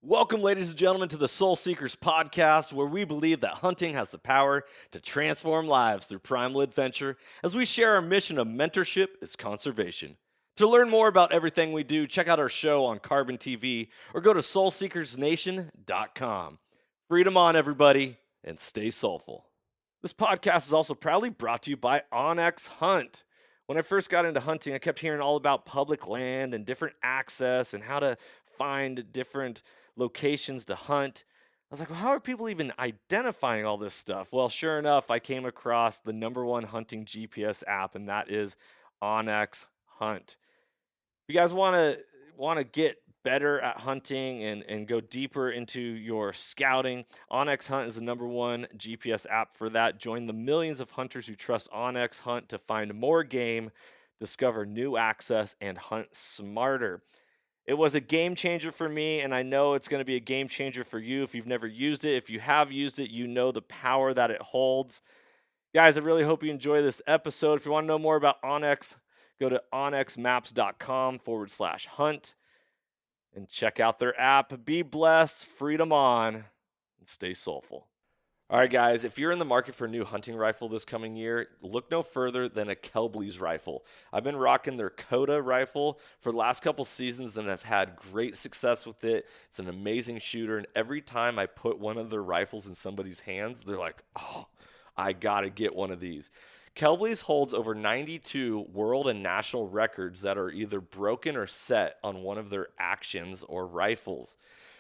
Welcome, ladies and gentlemen, to the Soul Seekers podcast, where we believe that hunting has the power to transform lives through primal adventure as we share our mission of mentorship is conservation. To learn more about everything we do, check out our show on Carbon TV or go to soulseekersnation.com. Freedom on, everybody, and stay soulful. This podcast is also proudly brought to you by Onyx Hunt. When I first got into hunting, I kept hearing all about public land and different access and how to find different locations to hunt. I was like, well, how are people even identifying all this stuff? Well, sure enough, I came across the number one hunting GPS app, and that is Onyx Hunt. If you guys want to get better at hunting and go deeper into your scouting, Onyx Hunt is the number one GPS app for that. Join the millions of hunters who trust Onyx Hunt to find more game, discover new access, and hunt smarter. It was a game changer for me, and I know it's going to be a game changer for you if you've never used it. If you have used it, you know the power that it holds. Guys, I really hope you enjoy this episode. If you want to know more about Onyx, go to onyxmaps.com/hunt and check out their app. Be blessed, freedom on, and stay soulful. All right, guys, if you're in the market for a new hunting rifle this coming year, look no further than a Kelbley's rifle. I've been rocking their Coda rifle for the last couple seasons, and I've had great success with it. It's an amazing shooter, and every time I put one of their rifles in somebody's hands, they're like, oh, I got to get one of these. Kelbley's holds over 92 world and national records that are either broken or set on one of their actions or rifles.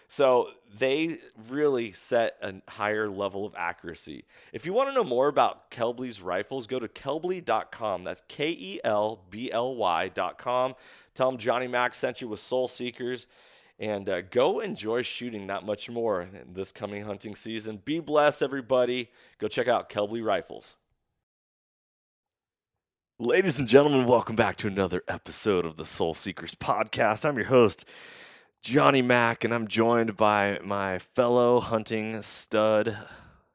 So they really set a higher level of accuracy. If you want to know more about Kelbley's rifles, go to kelbley.com. That's KELBLY.com. Tell them Johnny Mack sent you with Soul Seekers, and go enjoy shooting that much more in this coming hunting season. Be blessed, everybody. Go check out Kelbley Rifles. Ladies and gentlemen, welcome back to another episode of the Soul Seekers podcast. I'm your host, Johnny Mack, and I'm joined by my fellow hunting stud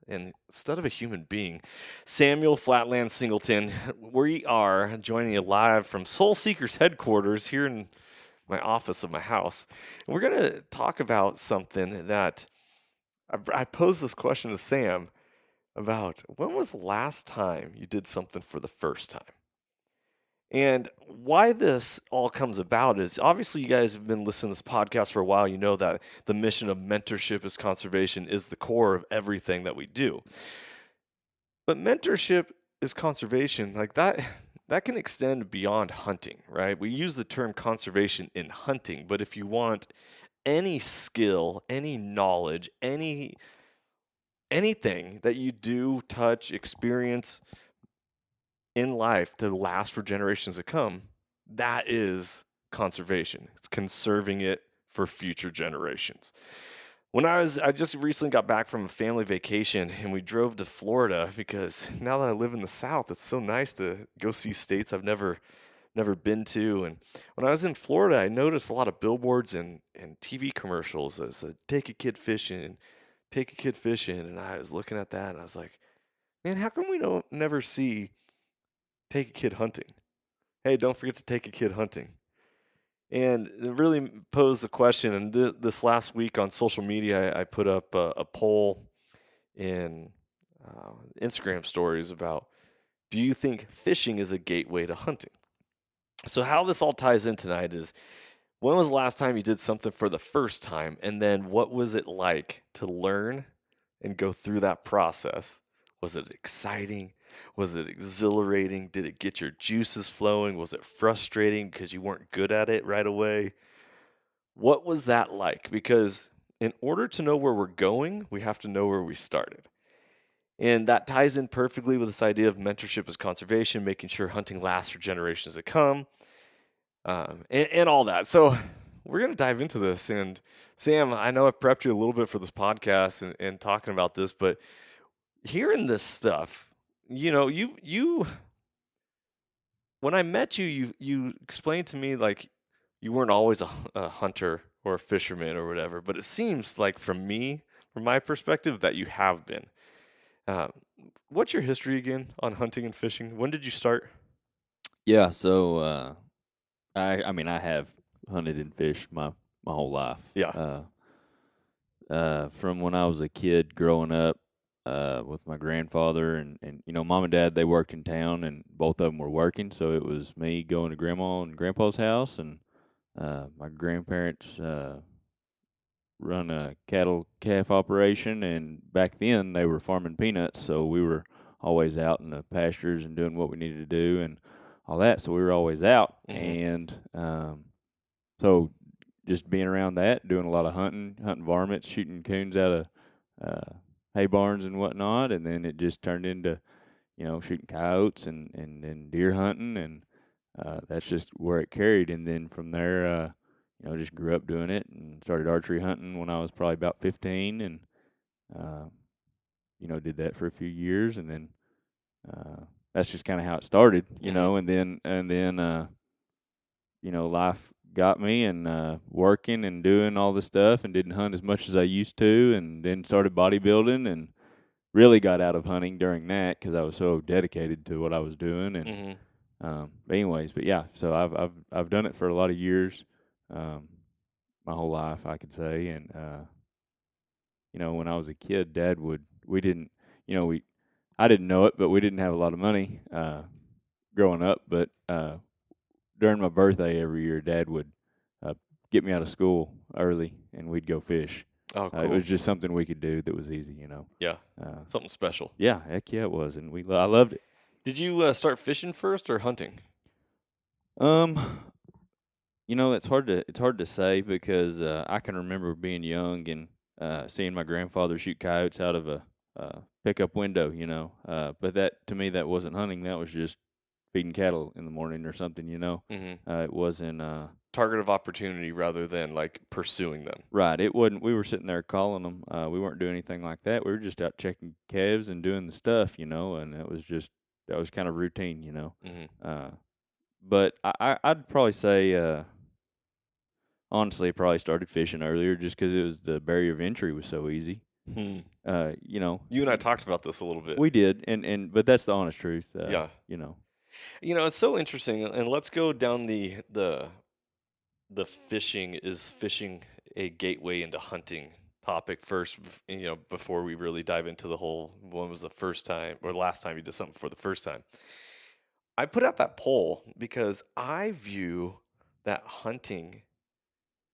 and stud of a human being, Samuel Flatland Singleton. We are joining you live from Soul Seekers headquarters here in my office of my house. And we're going to talk about something that I posed this question to Sam about: when was the last time you did something for the first time? And why this all comes about is, obviously you guys have been listening to this podcast for a while. You know that the mission of mentorship is conservation is the core of everything that we do. But mentorship is conservation. Like that can extend beyond hunting, right? We use the term conservation in hunting, but if you want any skill, any knowledge, anything that you do, touch, experience in life to last for generations to come, that is conservation. It's conserving it for future generations. I just recently got back from a family vacation, and we drove to Florida because now that I live in the South, it's so nice to go see states I've never been to. And when I was in Florida, I noticed a lot of billboards and TV commercials that said, take a kid fishing. And I was looking at that, and I was like, man, how come we never see take a kid hunting? Hey, don't forget to take a kid hunting. And it really posed the question. And this last week on social media, I put up a poll in Instagram stories about, do you think fishing is a gateway to hunting? So how this all ties in tonight is, when was the last time you did something for the first time? And then what was it like to learn and go through that process? Was it exciting? Was it exhilarating? Did it get your juices flowing? Was it frustrating because you weren't good at it right away? What was that like? Because in order to know where we're going, we have to know where we started. And that ties in perfectly with this idea of mentorship as conservation, making sure hunting lasts for generations to come, and all that. So we're going to dive into this. And Sam, I know I've prepped you a little bit for this podcast and talking about this, but hearing this stuff, you know, you when I met you explained to me like you weren't always a hunter or a fisherman or whatever, but it seems like from my perspective, that you have been. What's your history again on hunting and fishing? When did you start? Yeah, so I mean I have hunted and fished my whole life. Yeah. from when I was a kid growing up with my grandfather and mom and dad, they worked in town and both of them were working, so it was me going to grandma and grandpa's house, and my grandparents run a cattle calf operation, and back then they were farming peanuts, so we were always out in the pastures and doing what we needed to do and all that, so we were always out. And so just being around that, doing a lot of hunting varmints, shooting coons out of hay barns and whatnot, and then it just turned into, shooting coyotes and deer hunting, and that's just where it carried. And then from there, just grew up doing it and started archery hunting when I was probably about 15, and did that for a few years, and then that's just kind of how it started, and then life got me, and working and doing all this stuff, and didn't hunt as much as I used to, and then started bodybuilding and really got out of hunting during that because I was so dedicated to what I was doing. And but yeah, so I've done it for a lot of years, my whole life, I could say. And when I was a kid, I didn't know it, but we didn't have a lot of money growing up. But during my birthday every year, Dad would get me out of school early, and we'd go fish. Oh, cool. It was just something we could do that was easy, Yeah, something special. Yeah, heck yeah, it was, and I loved it. Did you start fishing first or hunting? It's hard to say because I can remember being young and seeing my grandfather shoot coyotes out of a pickup window, but that, to me, that wasn't hunting. That was just feeding cattle in the morning or something, It wasn't target of opportunity rather than like pursuing them. Right. It wasn't. We were sitting there calling them. We weren't doing anything like that. We were just out checking calves and doing the stuff, and that was kind of routine, But I'd probably say, honestly, I probably started fishing earlier just because it was the barrier of entry was so easy. You and I talked about this a little bit. We did, but that's the honest truth. Yeah. It's so interesting, and let's go down the fishing. Is fishing a gateway into hunting topic first, before we really dive into the whole, when was the first time or last time you did something for the first time? I put out that poll because I view that hunting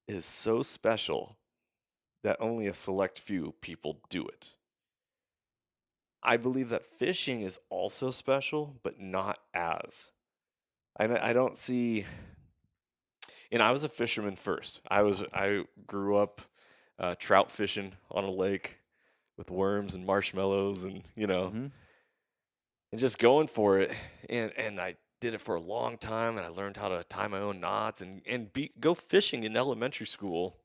is so special that only a select few people do it. I believe that fishing is also special, but not as. I don't see, and I was a fisherman first. I grew up trout fishing on a lake with worms and marshmallows, and and just going for it. And I did it for a long time, and I learned how to tie my own knots and go fishing in elementary school.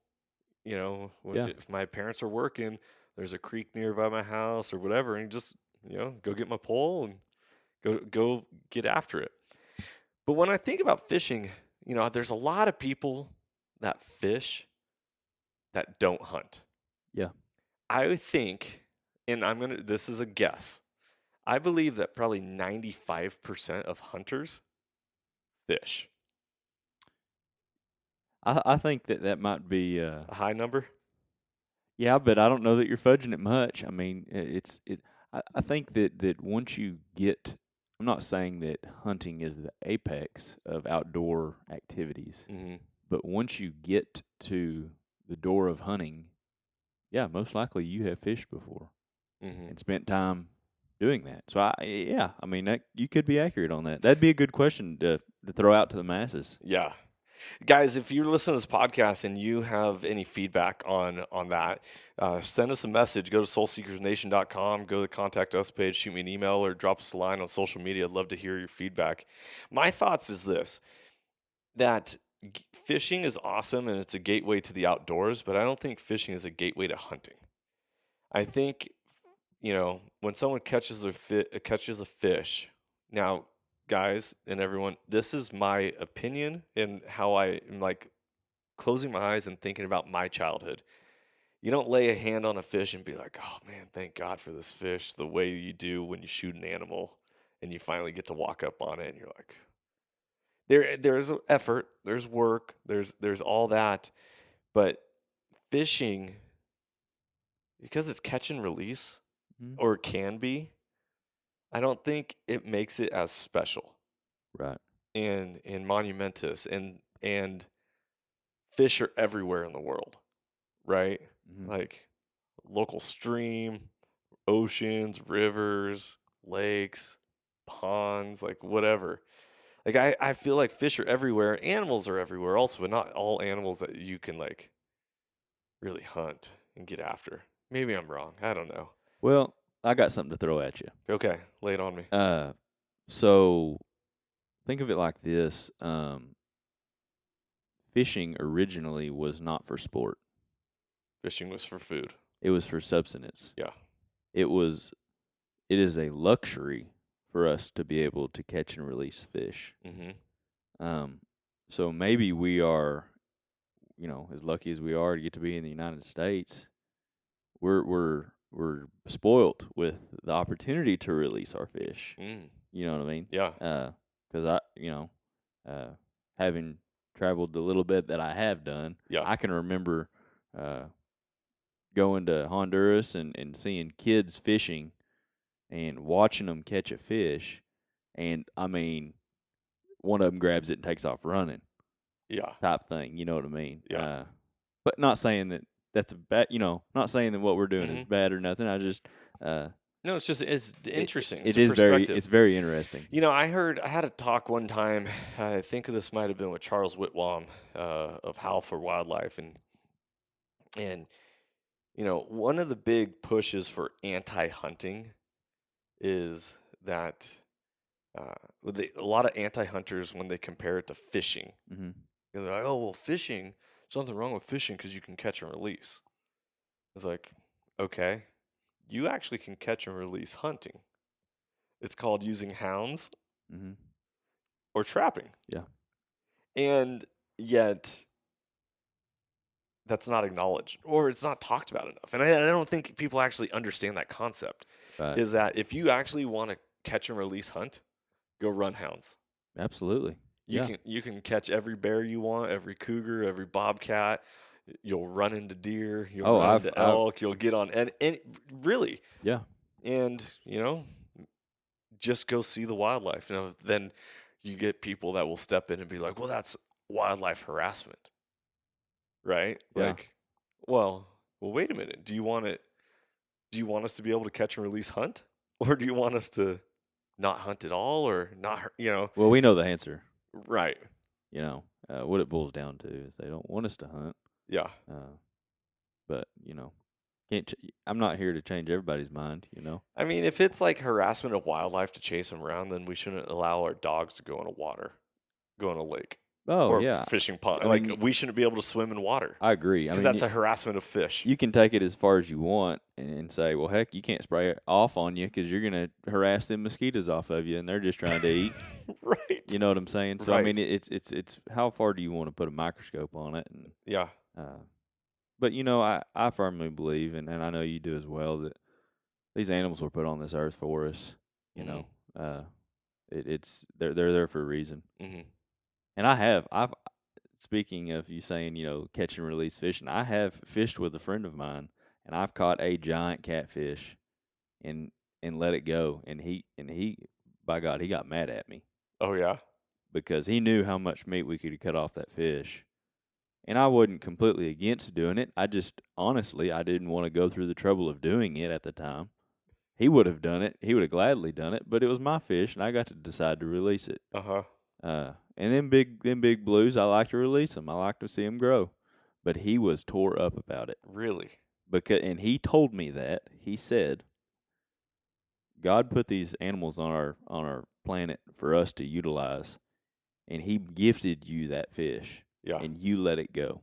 If my parents are working, there's a creek nearby my house or whatever, and just go get my pole and go get after it. But when I think about fishing, there's a lot of people that fish that don't hunt. Yeah. I think, and this is a guess, I believe that probably 95% of hunters fish. I think that might be a high number. Yeah, but I don't know that you're fudging it much. I mean, I think that once you get, I'm not saying that hunting is the apex of outdoor activities, but once you get to the door of hunting, yeah, most likely you have fished before and spent time doing that. So I mean, that you could be accurate on that. That'd be a good question to throw out to the masses. Yeah. Guys, if you're listening to this podcast and you have any feedback on that, send us a message. Go to soulseekersnation.com, go to the Contact Us page, shoot me an email, or drop us a line on social media. I'd love to hear your feedback. My thoughts is this, that fishing is awesome and it's a gateway to the outdoors, but I don't think fishing is a gateway to hunting. I think, when someone catches a fish, now, guys and everyone, this is my opinion and how I am like closing my eyes and thinking about my childhood. You don't lay a hand on a fish and be like, oh man, thank God for this fish, the way you do when you shoot an animal and you finally get to walk up on it and you're like, there's effort, there's work, there's all that. But fishing because it's catch and release, Mhm. or can be, I don't think it makes it as special Right. and monumentous. And fish are everywhere in the world, right? Mhm. Like local stream, oceans, rivers, lakes, ponds, like whatever. Like I feel like fish are everywhere. Animals are everywhere also, but not all animals that you can like really hunt and get after. Maybe I'm wrong. I don't know. Well, I got something to throw at you. Okay, lay it on me. So think of it like this: fishing originally was not for sport; Fishing was for food. it was for subsistence. Yeah. It was. It is a luxury for us to be able to catch and release fish. Mm-hmm. Um, so maybe we are, as lucky as we are to get to be in the United States. We're spoilt with the opportunity to release our fish. Mm. You know what I mean? Yeah. Because having traveled the little bit that I have done, Yeah. I can remember going to Honduras and seeing kids fishing and watching them catch a fish, and I mean, one of them grabs it and takes off running, Yeah. type thing. You know what I mean? Yeah. But not saying that that's a bad. Not saying that what we're doing is Mm-hmm. bad or nothing. I just No, it's interesting. It It's a is perspective. it's very interesting. I had a talk one time. I think this might have been with Charles Whitwam of Howl for Wildlife, and one of the big pushes for anti-hunting is that a lot of anti-hunters, when they compare it to fishing, Mm-hmm. they're like, "Oh well, fishing. There's nothing wrong with fishing because you can catch and release." It's like, okay, you actually can catch and release hunting. It's called using hounds Mm-hmm. or trapping. Yeah. And yet that's not acknowledged or it's not talked about enough. And I don't think people actually understand that concept. Right. Is that if you actually want to catch and release hunt, go run hounds. Absolutely. You can catch every bear you want, every cougar, every bobcat. You'll run into deer, you'll Oh, run I've into elk, you'll get on and really. yeah. And, just go see the wildlife. Then you get people that will step in and be like, "Well, that's wildlife harassment." Right? Yeah. Like, well, wait a minute. Do you want us to be able to catch and release hunt? Or do you want us to not hunt at all or not, Well, we know the answer. right. What it boils down to is they don't want us to hunt. Yeah. But can't. I'm not here to change everybody's mind. I mean, if it's like harassment of wildlife to chase them around, then we shouldn't allow our dogs to go in go in a lake Oh or yeah. fishing pond. I mean, We shouldn't be able to swim in water I agree. because that's a harassment of fish. You can take it as far as you want and say, well, heck, you can't spray it off on you because you're going to harass them mosquitoes off of you, and they're just trying to eat. Right. You know what I'm saying? So Right. I mean, it's how far do you want to put a microscope on it? And Yeah. but I firmly believe, and I know you do as well, that these animals were put on this earth for us. They're there for a reason. Mm-hmm. And I've speaking of you saying, catch and release fishing, I have fished with a friend of mine, and I've caught a giant catfish and let it go, and he by God, he got mad at me Oh yeah. because he knew how much meat we could cut off that fish. And I wasn't completely against doing it. I just honestly I didn't want to go through the trouble of doing it at the time. He would have done it. He would have gladly done it, but it was my fish, and I got to decide to release it. Uh-huh. And them big blues, I like to release them. I like to see them grow. But he was tore up about it. Really? And he told me that. He said, God put these animals on our planet for us to utilize, and he gifted you that fish. Yeah. And you let it go.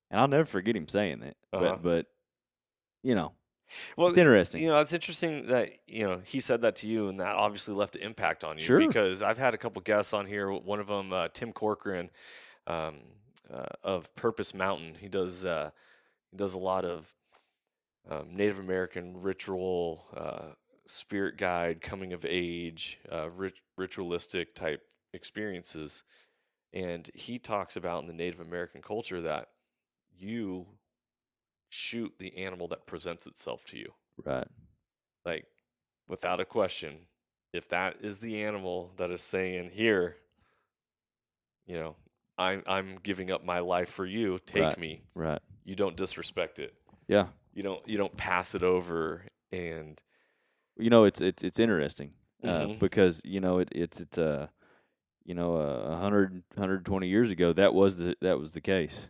And I'll never forget him saying that. Uh-huh. But well, it's interesting. It's interesting that he said that to you, and that obviously left an impact on you. Sure. Because I've had a couple guests on here. One of them, Tim Corcoran, of Purpose Mountain. He does a lot of Native American ritual, spirit guide, coming of age, ritualistic type experiences. And he talks about in the Native American culture that you shoot the animal that presents itself to you. Right. Like, without a question, if that is the animal that is saying, here, you know, I'm giving up my life for you, take Right. me. Right. You don't disrespect it. Yeah. You don't pass it over. And It's interesting Mhm. because it's 120 years ago that was the case.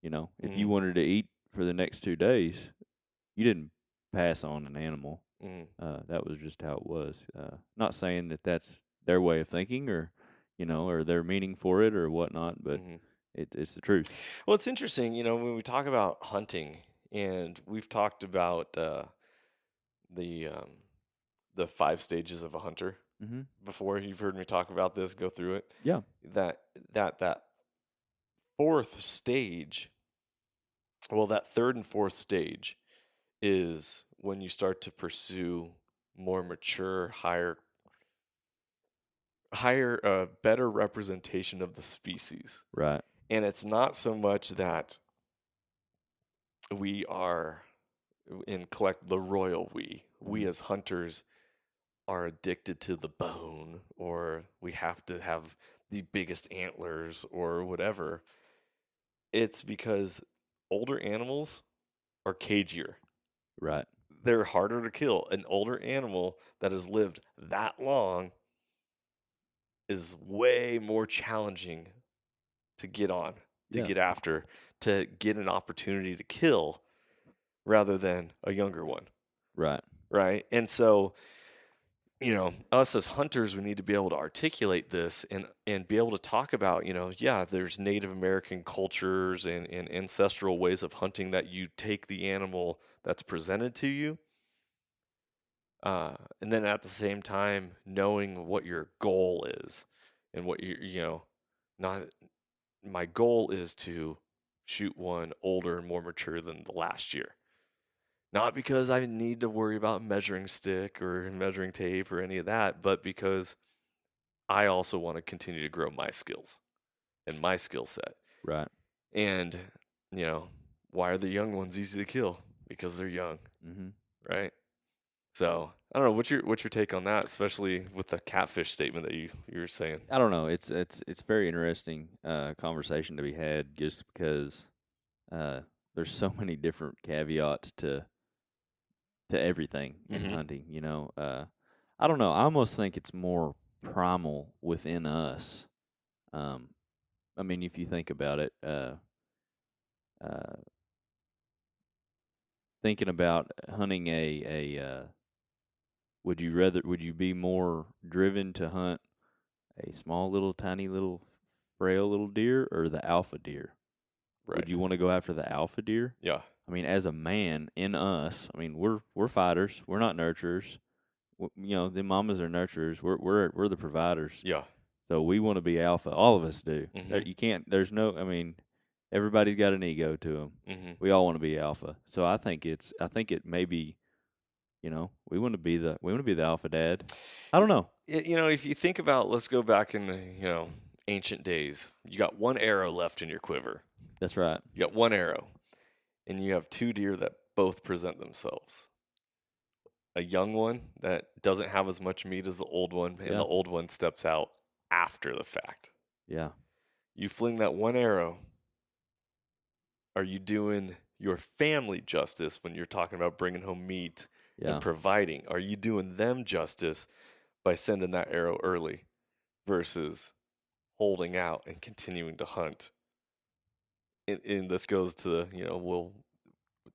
If you Mhm. wanted to eat for the next 2 days, you didn't pass on an animal. Mhm. That was just how it was. Not saying that that's their way of thinking or or their meaning for it or whatnot, but Mhm. it's the truth. Well, it's interesting, when we talk about hunting, and we've talked about the um, the 5 stages of a hunter Mm-hmm. before. You've heard me talk about this, go through it. Yeah. That fourth stage, well, that third and fourth stage is when you start to pursue more mature, better representation of the species. Right. And it's not so much that we are the royal we Mm-hmm. as hunters are addicted to the bone, or we have to have the biggest antlers or whatever. It's because older animals are cagier. Right. They're harder to kill. An older animal that has lived that long is way more challenging to get on, to Yeah. get after, to get an opportunity to kill rather than a younger one, Right. right? And so, us as hunters, we need to be able to articulate this and be able to talk about, yeah, there's Native American cultures and ancestral ways of hunting that you take the animal that's presented to you. And then at the same time, knowing what your goal is and what not my goal is to shoot one older and more mature than the last year. Not because I need to worry about measuring stick or measuring tape or any of that, but because I also want to continue to grow my skills and my skill set. Right. And, why are the young ones easy to kill? Because they're young, Mm-hmm. right? So I don't know. What's your take on that, especially with the catfish statement that you were saying? I don't know. It's very interesting conversation to be had just because there's so many different caveats to everything in Mm-hmm. hunting. I don't know. I almost think it's more primal within us. I mean, if you think about it, uh, thinking about hunting would you be more driven to hunt a small little tiny little frail little deer or the alpha deer? Would Right. you want to go after the alpha deer? Yeah. I mean, as a man in us, I mean, we're fighters. We're not nurturers. The mamas are nurturers. We're the providers. Yeah. So we want to be alpha. All of us do. Mm-hmm. You can't. There's no. I mean, everybody's got an ego to them. Mm-hmm. We all want to be alpha. So I think it may be. We want to be the alpha dad. I don't know. If you think about, let's go back in ancient days. You got one arrow left in your quiver. That's right. You got one arrow, and you have two deer that both present themselves. A young one that doesn't have as much meat as the old one, and Yeah. the old one steps out after the fact. Yeah. You fling that one arrow. Are you doing your family justice when you're talking about bringing home meat Yeah. and providing? Are you doing them justice by sending that arrow early versus holding out and continuing to hunt? And this goes to well,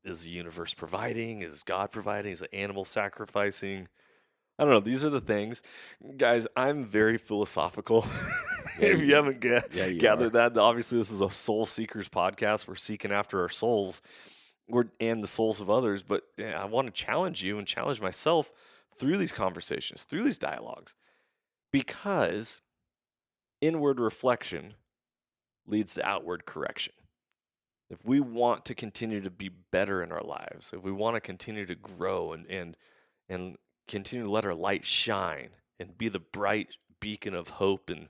is the universe providing? Is God providing? Is the animal sacrificing? I don't know. These are the things. Guys, I'm very philosophical. Yeah, If you haven't Yeah, you gathered are. that, obviously this is a soul seekers podcast. We're seeking after our souls and the souls of others. But I want to challenge you and challenge myself through these conversations, through these dialogues, because inward reflection leads to outward correction. If we want to continue to be better in our lives, if we want to continue to grow and continue to let our light shine and be the bright beacon of hope and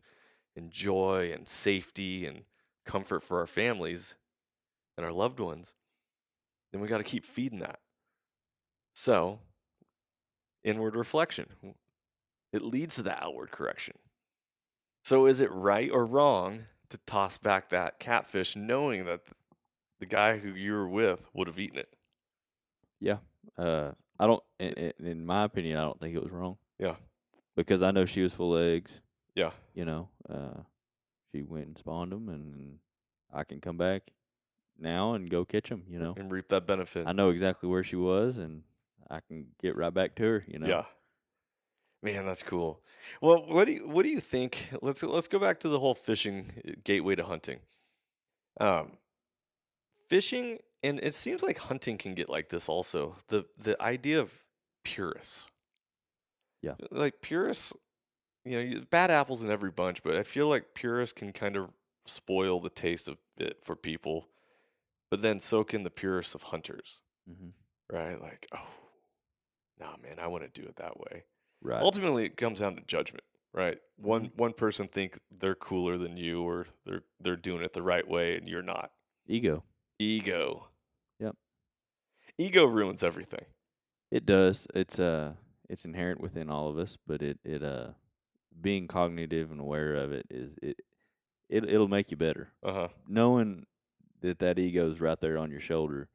joy and safety and comfort for our families and our loved ones, then we got to keep feeding that. So, inward reflection, it leads to the outward correction. So, is it right or wrong to toss back that catfish knowing that the guy who you were with would have eaten it? Yeah. I don't. In my opinion, I don't think it was wrong. Yeah. Because I know she was full of eggs. Yeah. You know, she went and spawned them, and I can come back now and go catch them. You know, And reap that benefit. I know exactly where she was, and I can get right back to her. You know. Yeah. Man, that's cool. Well, what do you think? Let's go back to the whole fishing gateway to hunting. Fishing, and it seems like hunting can get like this also. The idea of purists. Yeah. Like purists, bad apples in every bunch, but I feel like purists can kind of spoil the taste of it for people, but then so can the purists of hunters, right? Like, oh, nah, man, I want to do it that way. Right. Ultimately, it comes down to judgment, right? One person think they're cooler than you, or they're doing it the right way, and you're not. Ego. Yep. Ego ruins everything. It does. It's inherent within all of us, but it being cognitive and aware of it it'll make you better. Knowing that ego's right there on your shoulder,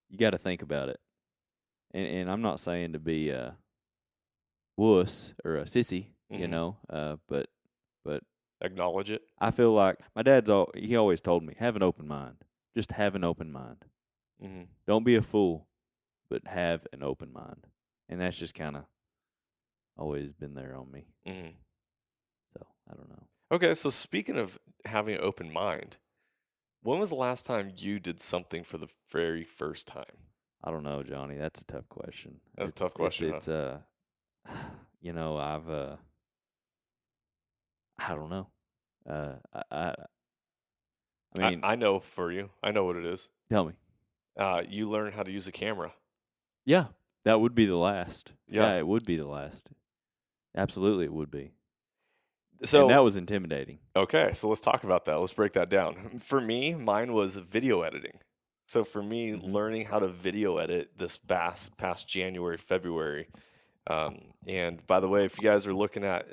you got to think about it. And I'm not saying to be a wuss or a sissy, you know, but acknowledge it. I feel like my dad's he always told me, have an open mind. Just have an open mind. Don't be a fool, but have an open mind. And that's just kind of always been there on me. So, I don't know. Okay, so speaking of having an open mind, when was the last time you did something for the very first time? I don't know, Johnny. That's a tough question. That's a tough question. It's you know, I don't know. I mean, I know for you. I know what it is. Tell me. You learn how to use a camera. Yeah, that would be the last. Yeah, it would be the last. Absolutely, it would be. So and that was intimidating. Okay, so let's talk about that. Let's break that down. For me, mine was video editing. So for me, learning how to video edit this past January, February. And by the way, if you guys are looking at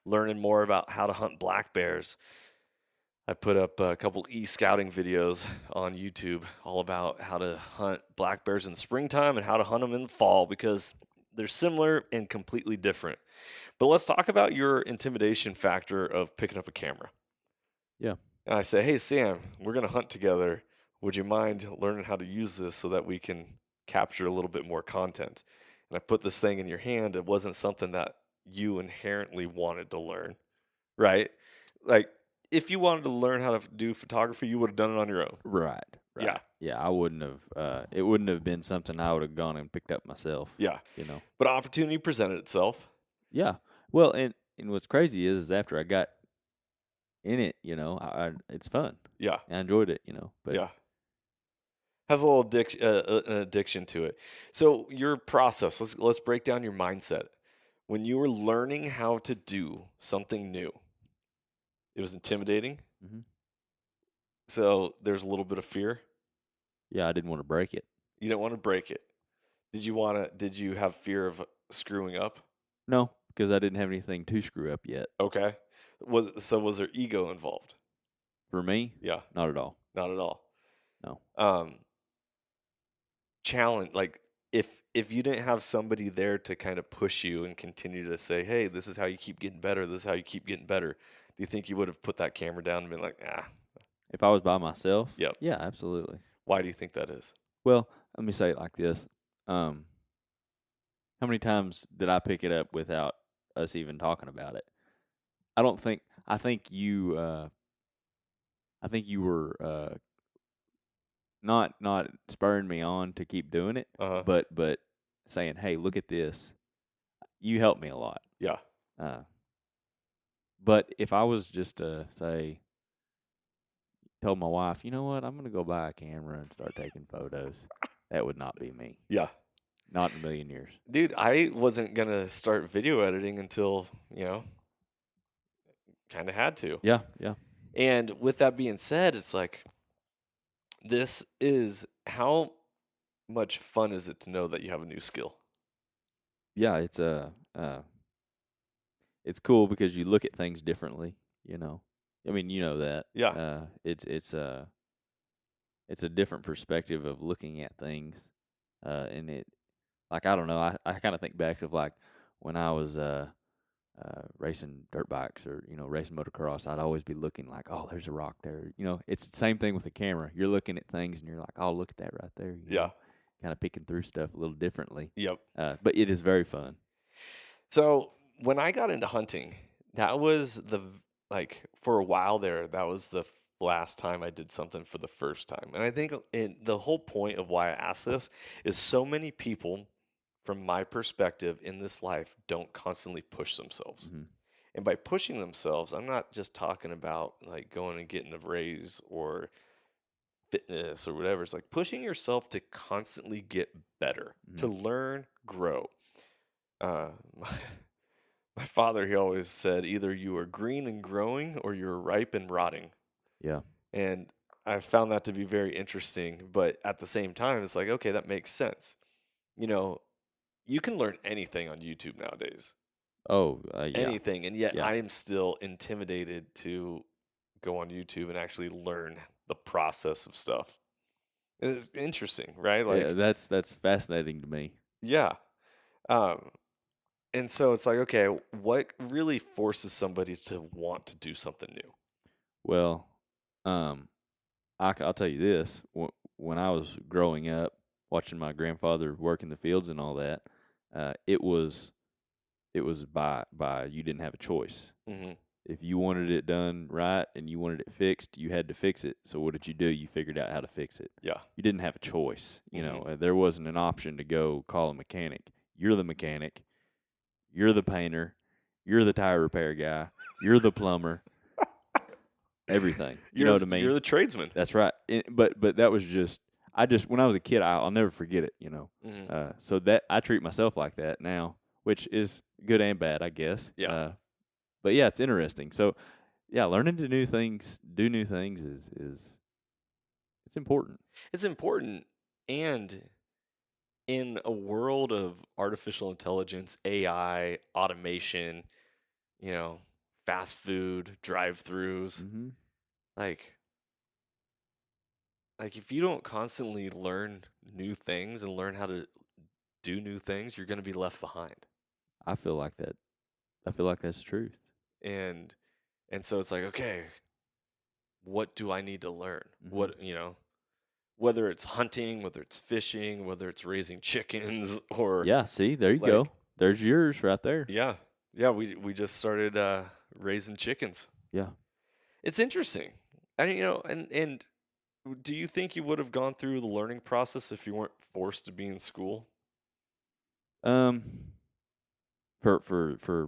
learning more about how to hunt black bears, I put up a couple e-scouting videos on YouTube all about how to hunt black bears in the springtime and how to hunt them in the fall, because they're similar and completely different. But let's talk about your intimidation factor of picking up a camera. Yeah. And I say, hey, Sam, we're going to hunt together. Would you mind learning how to use this so that we can capture a little bit more content? And I put this thing in your hand. It wasn't something that you inherently wanted to learn, right? Like, if you wanted to learn how to do photography, you would have done it on your own. Right. Yeah. Yeah, I wouldn't have. It wouldn't have been something I would have gone and picked up myself. Yeah. You know. But opportunity presented itself. Yeah. Well, and what's crazy is after I got in it, you know, it's fun. Yeah. I enjoyed it, you know. But yeah. Has a little an addiction to it. So your process, let's break down your mindset. When you were learning how to do something new, it was intimidating. So there's a little bit of fear. Yeah, I didn't want to break it. You didn't want to break it. Did you have fear of screwing up? No, because I didn't have anything to screw up yet. Okay. Was there ego involved? For me? Yeah. Not at all. Not at all. No. Challenge, like if you didn't have somebody there to kind of push you and continue to say, hey, this is how you keep getting better, this is how you keep getting better, do you think you would have put that camera down and been like, ah? If I was by myself? Yep. Yeah, absolutely. Why do you think that is? Well, let me say it like this. How many times did I pick it up without us even talking about it? I think you were not spurring me on to keep doing it, but saying, "Hey, look at this." You helped me a lot. Yeah. But if I was just to say, told my wife, you know what, I'm going to go buy a camera and start taking photos, that would not be me. Yeah. Not in a million years. Dude, I wasn't going to start video editing until, kind of had to. Yeah. And with that being said, it's like, this is how much fun is it to know that you have a new skill? Yeah, it's cool because you look at things differently, you know. I mean, you know that. Yeah. It's a different perspective of looking at things. And it, like, I don't know, I kind of think back of like when I was racing dirt bikes or, you know, racing motocross, I'd always be looking like, oh, there's a rock there. You know, it's the same thing with the camera. You're looking at things and you're like, oh, look at that right there. You Yeah. know, kind of picking through stuff a little differently. Yep. But it is very fun. So when I got into hunting, that was like for a while there, that was the last time I did something for the first time. And I think the whole point of why I ask this is so many people, from my perspective in this life, don't constantly push themselves. Mm-hmm. And by pushing themselves, I'm not just talking about like going and getting a raise or fitness or whatever. It's like pushing yourself to constantly get better, to learn, grow. My, my father, he always said, either you are green and growing or you're ripe and rotting. Yeah. And I found that to be very interesting. But at the same time, it's like, okay, that makes sense. You know, you can learn anything on YouTube nowadays. Oh, yeah. Anything. And yet Yeah. I am still intimidated to go on YouTube and actually learn the process of stuff. It's interesting, right? Like, Yeah, that's fascinating to me. yeah. And so it's like, okay, what really forces somebody to want to do something new? Well, I'll tell you this: when I was growing up, watching my grandfather work in the fields and all that, it was by you didn't have a choice. Mm-hmm. If you wanted it done right and you wanted it fixed, you had to fix it. So what did you do? You figured out how to fix it. Yeah. You didn't have a choice. You know, there wasn't an option to go call a mechanic. You're the mechanic. You're the painter. You're the tire repair guy. You're the plumber. Everything. You know what I mean? You're the tradesman. That's right. But that was just when I was a kid, I'll never forget it. You know. Mm-hmm. So that I treat myself like that now, which is good and bad, I guess. Yeah. But yeah, it's interesting. So yeah, learning to do new things is it's important. It's important. And in a world of artificial intelligence, AI, automation, you know, fast food, drive-throughs, Mm-hmm. like if you don't constantly learn new things and learn how to do new things, you're going to be left behind. I feel like that. I feel like that's the truth. And so it's like, okay, what do I need to learn? Mm-hmm. What, you know, whether it's hunting, whether it's fishing, whether it's raising chickens or Yeah, see, there you go. There's yours right there. Yeah. Yeah, we just started raising chickens. Yeah. It's interesting. And you know, and do you think you would have gone through the learning process if you weren't forced to be in school? For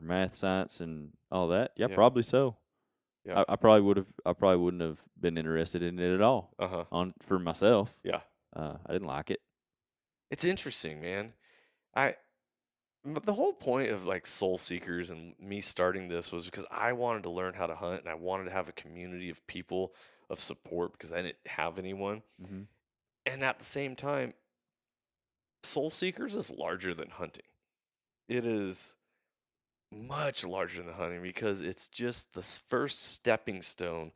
math, science, and all that, yeah. Probably so. Yeah. I probably wouldn't have been interested in it at all. For myself. Yeah. I didn't like it. It's interesting, man. But the whole point of like Soul Seekers and me starting this was because I wanted to learn how to hunt and I wanted to have a community of people of support because I didn't have anyone. Mm-hmm. And at the same time, Soul Seekers is larger than hunting. It is much larger than hunting because it's just the first stepping stone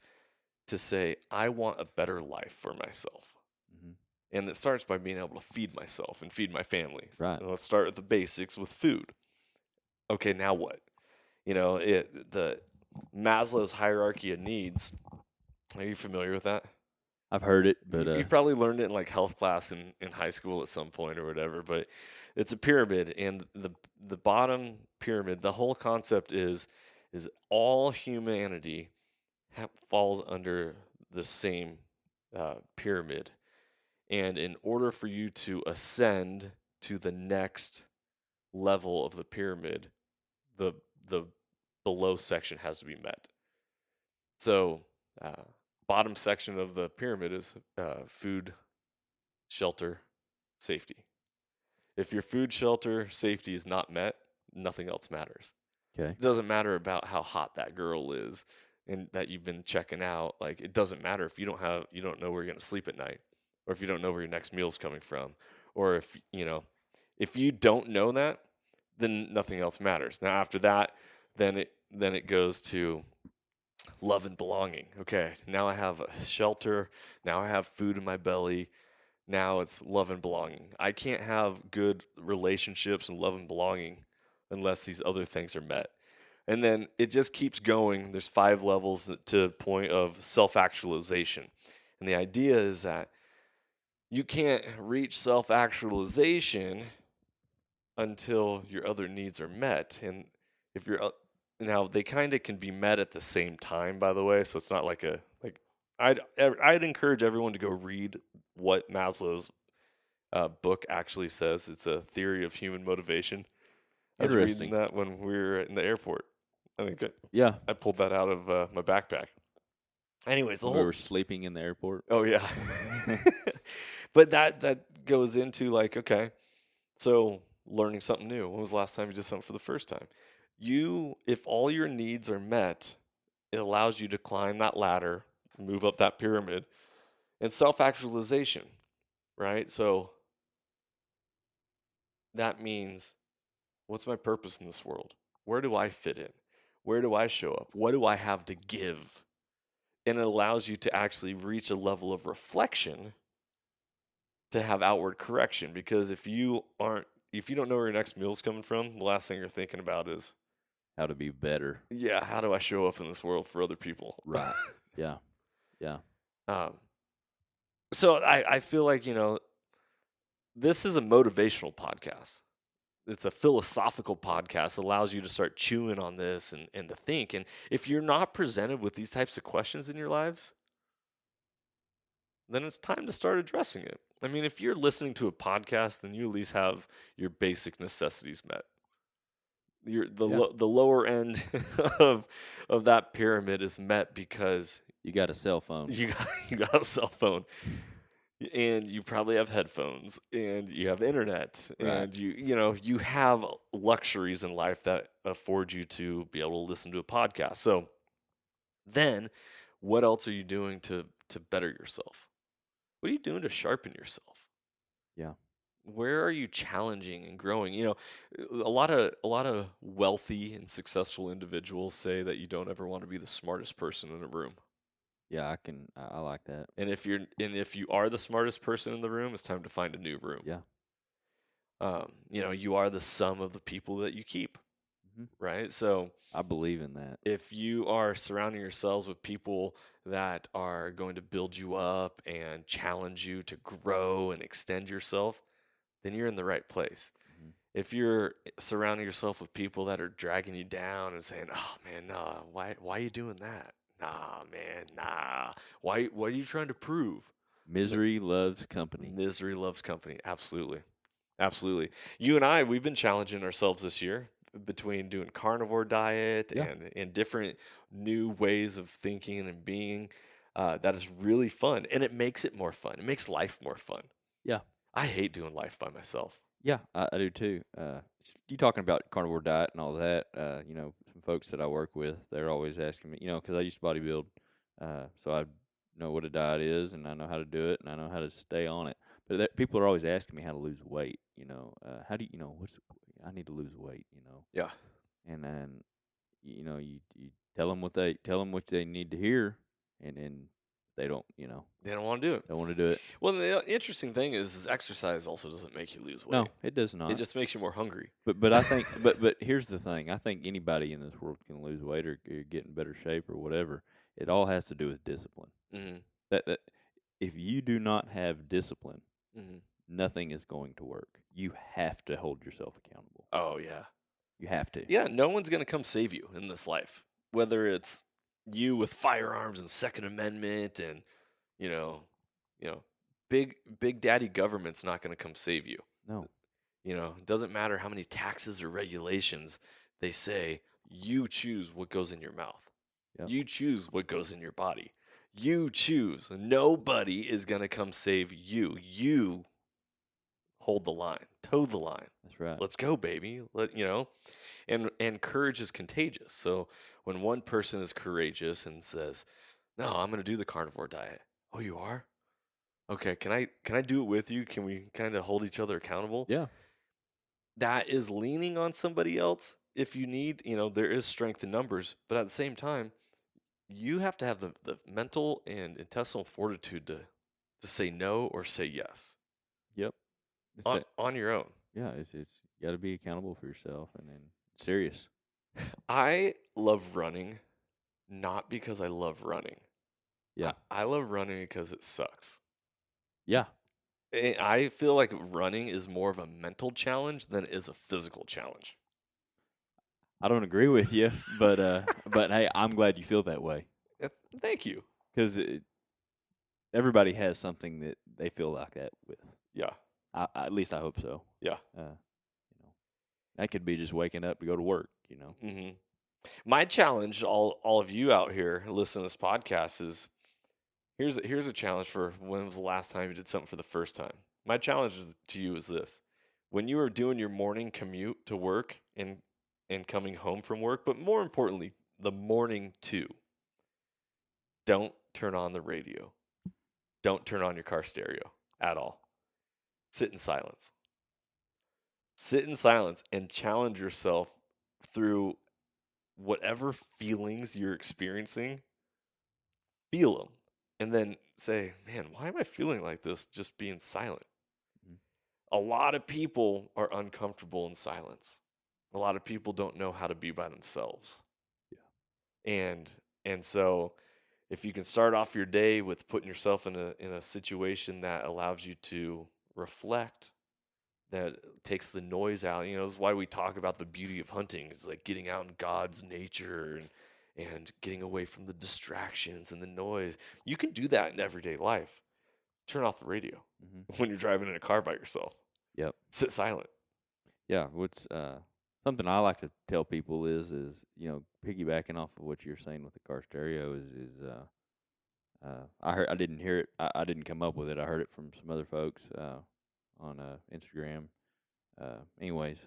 to say, I want a better life for myself. Mm-hmm. And it starts by being able to feed myself and feed my family. Right. And let's start with the basics with food. Okay, now what? You know, the Maslow's hierarchy of needs. Are you familiar with that? I've heard it, but you've probably learned it in like health class in high school at some point or whatever. But it's a pyramid, and the bottom pyramid, the whole concept is all humanity falls under the same pyramid. And in order for you to ascend to the next level of the pyramid, the below section has to be met. So, bottom section of the pyramid is food, shelter, safety. If your food, shelter, safety is not met, nothing else matters. Okay. It doesn't matter about how hot that girl is and that you've been checking out. Like, it doesn't matter if you don't know where you're going to sleep at night, or if you don't know where your next meal's coming from, Or if you don't know that, then nothing else matters. Now after that, then it goes to love and belonging. Okay, now I have a shelter, now I have food in my belly. Now it's love and belonging. I can't have good relationships and love and belonging unless these other things are met. And then it just keeps going. There's 5 levels to the point of self-actualization. And the idea is that you can't reach self-actualization until your other needs are met. And if you're now they kind of can be met at the same time, by the way. So it's not like I'd encourage everyone to go read what Maslow's book actually says. It's a theory of human motivation. I was reading Interesting. that when we were in the airport. I think Yeah. I pulled that out of my backpack. Anyways, the We whole were sleeping in the airport. oh yeah, but that goes into like, okay, so learning something new. When was the last time you did something for the first time? If all your needs are met, it allows you to climb that ladder, move up that pyramid, and self-actualization, right? So that means, what's my purpose in this world? Where do I fit in? Where do I show up? What do I have to give? And it allows you to actually reach a level of reflection to have outward correction. Because if you don't know where your next meal's coming from, the last thing you're thinking about is, How to be better. yeah, how do I show up in this world for other people? Right. Yeah. Yeah. Um, so I feel like, this is a motivational podcast. It's a philosophical podcast. It allows you to start chewing on this and to think. And if you're not presented with these types of questions in your lives, then it's time to start addressing it. I mean, if you're listening to a podcast, then you at least have your basic necessities met. The lower end of that pyramid is met because You got a cell phone. you got a cell phone, and you probably have headphones, and you have internet, Right. and you have luxuries in life that afford you to be able to listen to a podcast. So then, what else are you doing to better yourself? What are you doing to sharpen yourself? Yeah. Where are you challenging and growing? A lot of wealthy and successful individuals say that you don't ever want to be the smartest person in a room. Yeah, I like that. And if you are the smartest person in the room, it's time to find a new room. Yeah. You are the sum of the people that you keep, right? So I believe in that. if you are surrounding yourselves with people that are going to build you up and challenge you to grow and extend yourself, then you're in the right place. If you're surrounding yourself with people that are dragging you down and saying, "Oh man, nah, why are you doing that? Nah, man, nah. What are you trying to prove?" Misery loves company. Misery loves company. Absolutely. Absolutely. You and I, we've been challenging ourselves this year between doing carnivore diet Yeah. and different new ways of thinking and being. That is really fun. And it makes it more fun. It makes life more fun. Yeah. I hate doing life by myself. Yeah, I do too. You talking about carnivore diet and all that? Some folks that I work with, they're always asking me, because I used to bodybuild, so I know what a diet is, and I know how to do it, and I know how to stay on it. But people are always asking me how to lose weight. How do I need to lose weight? Yeah. And then you tell them what they need to hear, and then they don't They don't want to do it. don't want to do it. Well, the interesting thing is exercise also doesn't make you lose weight. No, it does not. It just makes you more hungry. But I think but here's the thing. I think anybody in this world can lose weight or get in better shape or whatever. It all has to do with discipline. Mm-hmm. That if you do not have discipline, Mm-hmm. nothing is going to work. You have to hold yourself accountable. Oh, yeah. You have to. Yeah, no one's going to come save you in this life. Whether it's you with firearms and Second Amendment and, big daddy government's not going to come save you. No. It doesn't matter how many taxes or regulations they say, you choose what goes in your mouth. Yep. You choose what goes in your body. You choose. Nobody is going to come save you. You hold the line, toe the line. That's right. Let's go, baby. And courage is contagious. So when one person is courageous and says, "No, I'm going to do the carnivore diet." "Oh, you are? Okay, can I do it with you? Can we kind of hold each other accountable? Yeah. That is leaning on somebody else if you need, there is strength in numbers, but at the same time, you have to have the mental and intestinal fortitude to say no or say yes Yep. It's on that. on your own. Yeah. It's you got to be accountable for yourself, and then serious. I love running, not because I love running. I, Yeah. I love running because it sucks. Yeah. I feel like running is more of a mental challenge than it is a physical challenge. I don't agree with you, but hey, I'm glad you feel that way Uh, Thank you. because everybody has something that they feel like that with. Yeah, At least I hope so. yeah. You know, that could be just waking up to go to work. hmm My challenge, all of you out here listening to this podcast, is here's a challenge for when was the last time you did something for the first time. My challenge to you is this: when you are doing your morning commute to work and coming home from work, but more importantly, the morning too. Don't turn on the radio. Don't turn on your car stereo at all. Sit in silence. Sit in silence and challenge yourself through whatever feelings you're experiencing. Feel them. And then say, man, why am I feeling like this just being silent? Mhm. A lot of people are uncomfortable in silence. A lot of people don't know how to be by themselves. And and so if you can start off your day with putting yourself in a situation that allows you to reflect, that takes the noise out. This is why we talk about the beauty of hunting. It's like getting out in God's nature and getting away from the distractions and the noise. You can do that in everyday life. Turn off the radio Mm-hmm. when you're driving in a car by yourself. Yep. Sit silent. Yeah. What's something I like to tell people is piggybacking off of what you're saying with the car stereo I didn't hear it. I didn't come up with it. I heard it from some other folks on Instagram. Anyways,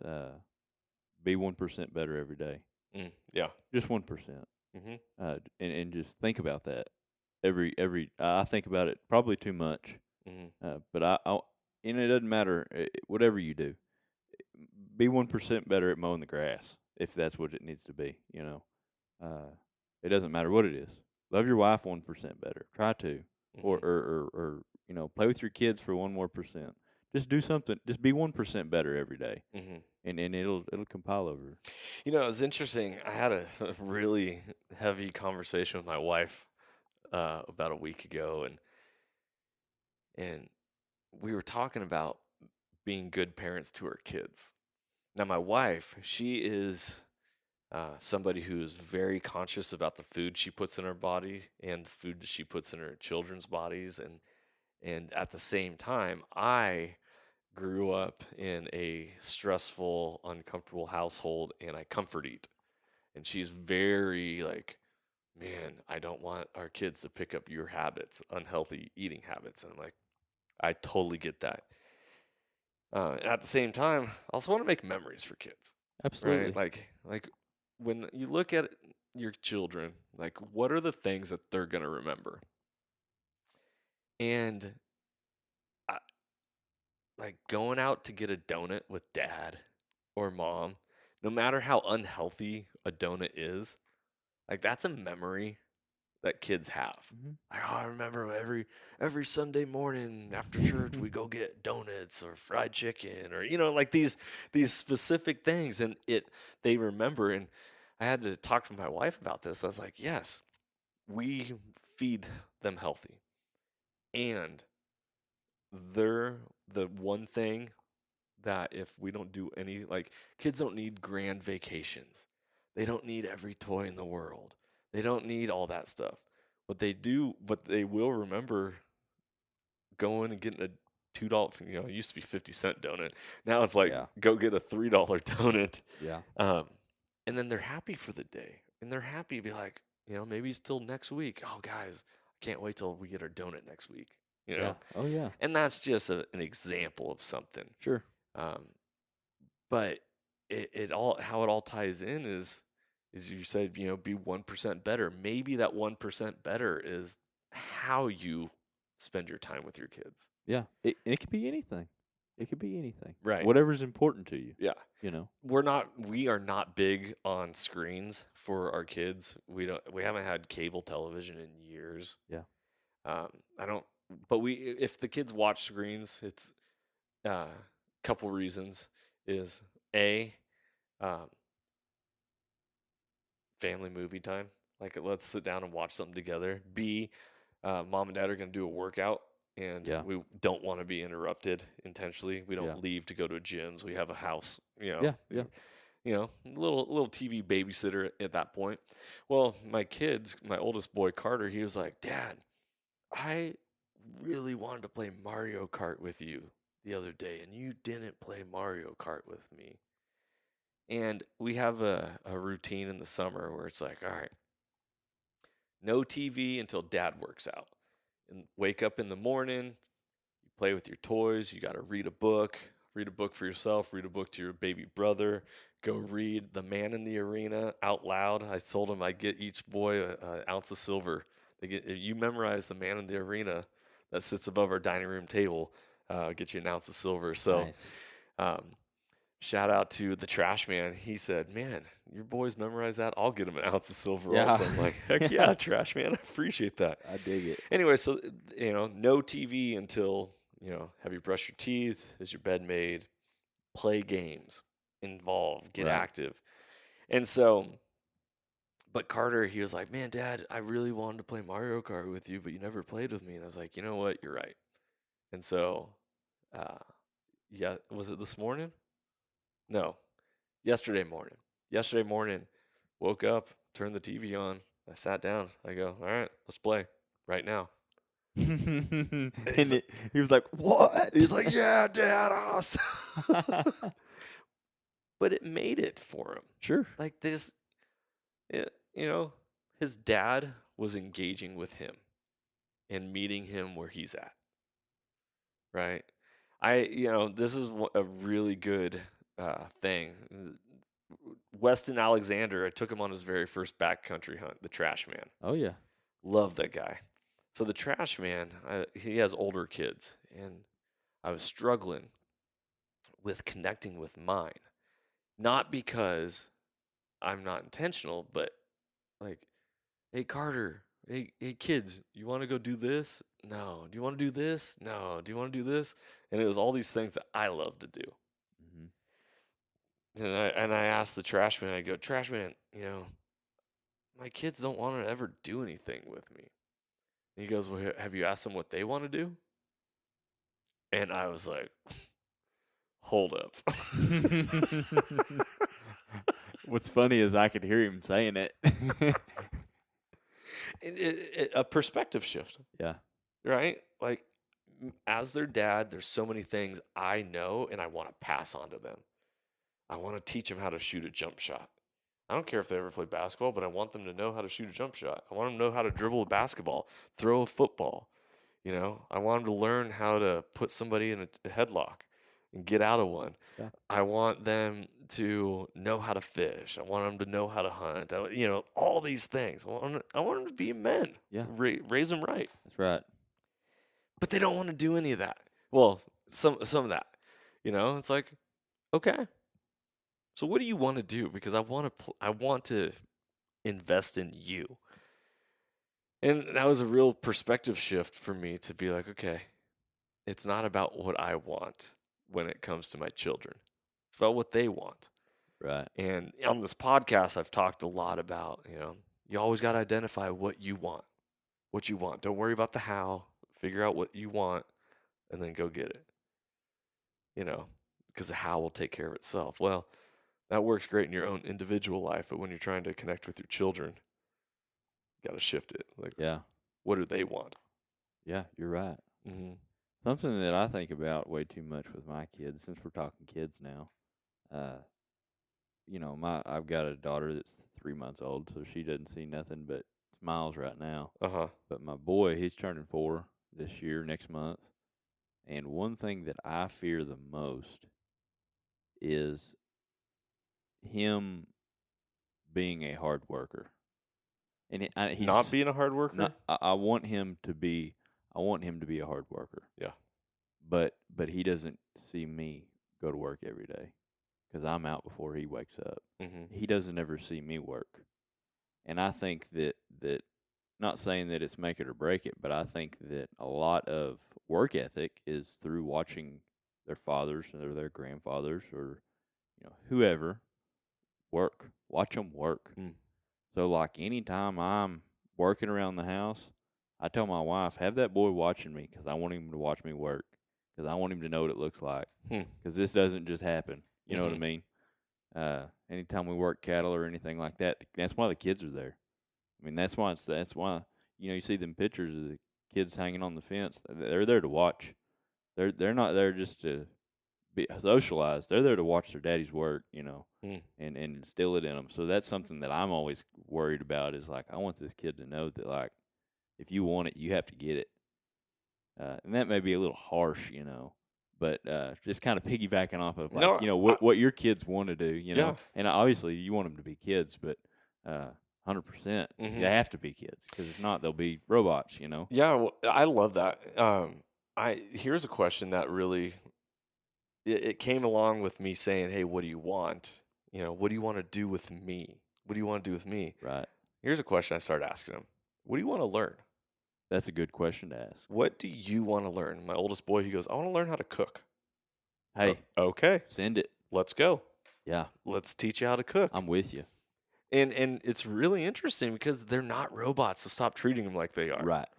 be 1% better every day. Yeah. Just 1%. hmm And just think about that every. I think about it probably too much. But and it doesn't matter whatever you do. Be 1% better at mowing the grass if that's what it needs to be. It doesn't matter what it is. Love your wife 1% better. Try to, or play with your kids for 1 more %. Just do something. Just be 1% better every day, and it'll compile over. It was interesting. I had a really heavy conversation with my wife about a week ago, and we were talking about being good parents to our kids. Now, my wife, she is somebody who is very conscious about the food she puts in her body and the food that she puts in her children's bodies, and at the same time, I grew up in a stressful, uncomfortable household, and I comfort eat. And she's very like, man, I don't want our kids to pick up your habits, unhealthy eating habits. And I'm like, I totally get that. At the same time, I also want to make memories for kids, Absolutely. right? Like when you look at your children, like what are the things that they're gonna remember? And I, like going out to get a donut with dad or mom, no matter how unhealthy a donut is, like that's a memory that kids have. Mm-hmm. Like, oh, I remember every Sunday morning after church we go get donuts or fried chicken or like these specific things, and they remember. And I had to talk to my wife about this. I was like, yes, we feed them healthy, and they're the one thing that if we don't do any, like, kids don't need grand vacations. They don't need every toy in the world. They don't need all that stuff. What they will remember going and getting a $2, it used to be 50-cent donut. Now it's like, Yeah. go get a $3 donut. Yeah. And then they're happy for the day. And they're happy to be like, maybe it's till next week. Oh, guys, I can't wait till we get our donut next week. Yeah. Oh yeah. And that's just an example of something. Sure. But it all, how it all ties in is you said, be 1% better. Maybe that 1% better is how you spend your time with your kids. Yeah. It could be anything. It could be anything. Right. Whatever's important to you. Yeah. You know. We are not big on screens for our kids. We haven't had cable television in years. Yeah. But if the kids watch screens, it's couple reasons is A, family movie time. Like, let's sit down and watch something together. B, mom and dad are going to do a workout, and we don't want to be interrupted intentionally. We don't leave to go to gyms. We have a house, Yeah. little TV babysitter at that point. Well, my oldest boy, Carter, he was like, Dad, I really wanted to play Mario Kart with you the other day, and you didn't play Mario Kart with me. And we have a routine in the summer where it's like, all right, no TV until dad works out. And wake up in the morning, you play with your toys, you got to read a book for yourself, read a book to your baby brother, go read The Man in the Arena out loud. I told him I'd get each boy an ounce of silver. If you memorize The Man in the Arena that sits above our dining room table, get you an ounce of silver. So Nice. Shout out to the trash man. He said, man, your boys memorize that? I'll get them an ounce of silver Yeah. also. I'm like, heck yeah, trash man. I appreciate that. I dig it. Anyway, so, no TV until, have you brushed your teeth? Is your bed made? Play games. Involve. Get active. And so, but Carter, he was like, man, Dad, I really wanted to play Mario Kart with you, but you never played with me. And I was like, you know what? You're right. And so, was it this morning? No, yesterday morning. Yesterday morning, woke up, turned the TV on. I sat down. I go, all right, let's play right now. And he was like, what? He's like, yeah, Dad, awesome. But it made it for him. Sure. Like this, his dad was engaging with him and meeting him where he's at. Right? This is a really good thing. Weston Alexander, I took him on his very first backcountry hunt, the trash man. Oh, yeah. Love that guy. So the trash man, he has older kids, and I was struggling with connecting with mine. Not because I'm not intentional, but like, hey, Carter, hey kids, you want to go do this? No. Do you want to do this? No. Do you want to do this? And it was all these things that I love to do. And I asked the trash man, I go, trash man, my kids don't want to ever do anything with me. And he goes, well, have you asked them what they want to do? And I was like, hold up. What's funny is I could hear him saying it. A perspective shift. Yeah. Right? Like, as their dad, there's so many things I know and I want to pass on to them. I want to teach them how to shoot a jump shot. I don't care if they ever play basketball, but I want them to know how to shoot a jump shot. I want them to know how to dribble a basketball, throw a football. I want them to learn how to put somebody in a headlock and get out of one. Yeah. I want them to know how to fish. I want them to know how to hunt. All these things. I want them to be men. Yeah. Raise them right. That's right. But they don't want to do any of that. Well, some of that. It's like, okay. So what do you want to do? Because I want to invest in you. And that was a real perspective shift for me to be like, okay, it's not about what I want when it comes to my children. It's about what they want. Right. And on this podcast, I've talked a lot about, you always got to identify what you want. What you want. Don't worry about the how. Figure out what you want and then go get it. Because the how will take care of itself. Well, that works great in your own individual life, but when you're trying to connect with your children, you got to shift it. Like, what do they want? Yeah, you're right. Mm-hmm. Something that I think about way too much with my kids, since we're talking kids now. I've got a daughter that's 3 months old, so she doesn't see nothing but smiles right now. But my boy, he's turning 4 this year, next month. And one thing that I fear the most is him being a hard worker. And he's not being a hard worker? I want him to be I want him to be a hard worker. Yeah. But he doesn't see me go to work every day because I'm out before he wakes up. Mm-hmm. He doesn't ever see me work. And I think that not saying that it's make it or break it, but I think that a lot of work ethic is through watching their fathers or their grandfathers or whoever work. Watch them work. Mm. So like anytime I'm working around the house, I tell my wife, have that boy watching me because I want him to watch me work because I want him to know what it looks like because this doesn't just happen. You know what I mean? Anytime we work cattle or anything like that, that's why the kids are there. I mean, that's why you see them pictures of the kids hanging on the fence. They're there to watch. They're not there just to be socialized. They're there to watch their daddy's work, and instill it in them. So that's something that I'm always worried about is like I want this kid to know that like if you want it, you have to get it. And that may be a little harsh, but just kind of piggybacking off of like what your kids want to do, Yeah. and obviously you want them to be kids, but 100%, they have to be kids because if not, they'll be robots, Yeah, well, I love that. Here's a question that really it came along with me saying, "Hey, what do you want? What do you want to do with me? What do you want to do with me?" Right. Here's a question I started asking them: "What do you want to learn?" That's a good question to ask. What do you want to learn? My oldest boy, he goes, "I want to learn how to cook." Hey, okay, send it. Let's go. Yeah, let's teach you how to cook. I'm with you. And it's really interesting because they're not robots, so stop treating them like they are. Right.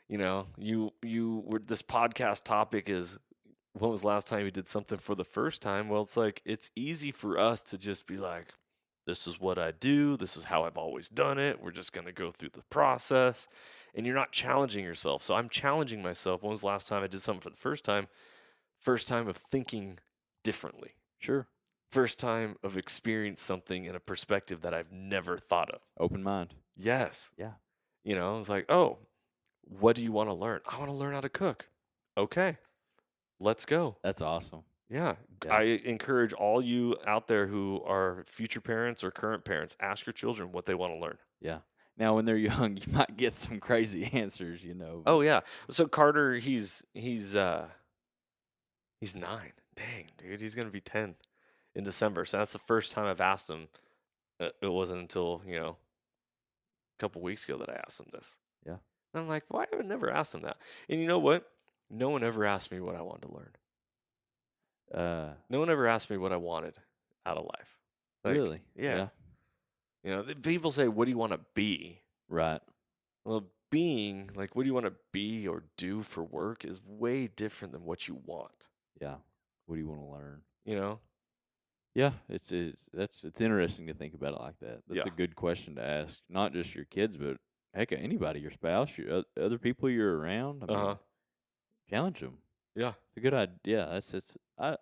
This podcast topic is, when was the last time you did something for the first time? Well, it's like, it's easy for us to just be like, this is what I do. This is how I've always done it. We're just going to go through the process. And you're not challenging yourself. So I'm challenging myself. When was the last time I did something for the first time? First time of thinking differently. Sure. First time of experiencing something in a perspective that I've never thought of. Open mind. Yes. Yeah. It's like, oh, what do you want to learn? I want to learn how to cook. Okay, let's go. That's awesome. Yeah. I encourage all you out there who are future parents or current parents, ask your children what they want to learn. Yeah. Now, when they're young, you might get some crazy answers, Oh yeah. So Carter, he's 9. Dang, dude, he's gonna be 10 in December. So that's the first time I've asked him. It wasn't until a couple weeks ago that I asked him this. Yeah. And I'm like, why have I never asked him that? And you know what? No one ever asked me what I wanted to learn. No one ever asked me what I wanted out of life. Really? Yeah. People say, what do you want to be? Right. Well, being, like, what do you want to be or do for work is way different than what you want. Yeah. What do you want to learn? Yeah, it's interesting to think about it like that. That's a good question to ask, not just your kids, but heck, anybody, your spouse, your other people you're around. I mean, challenge them. Yeah, it's a good idea. I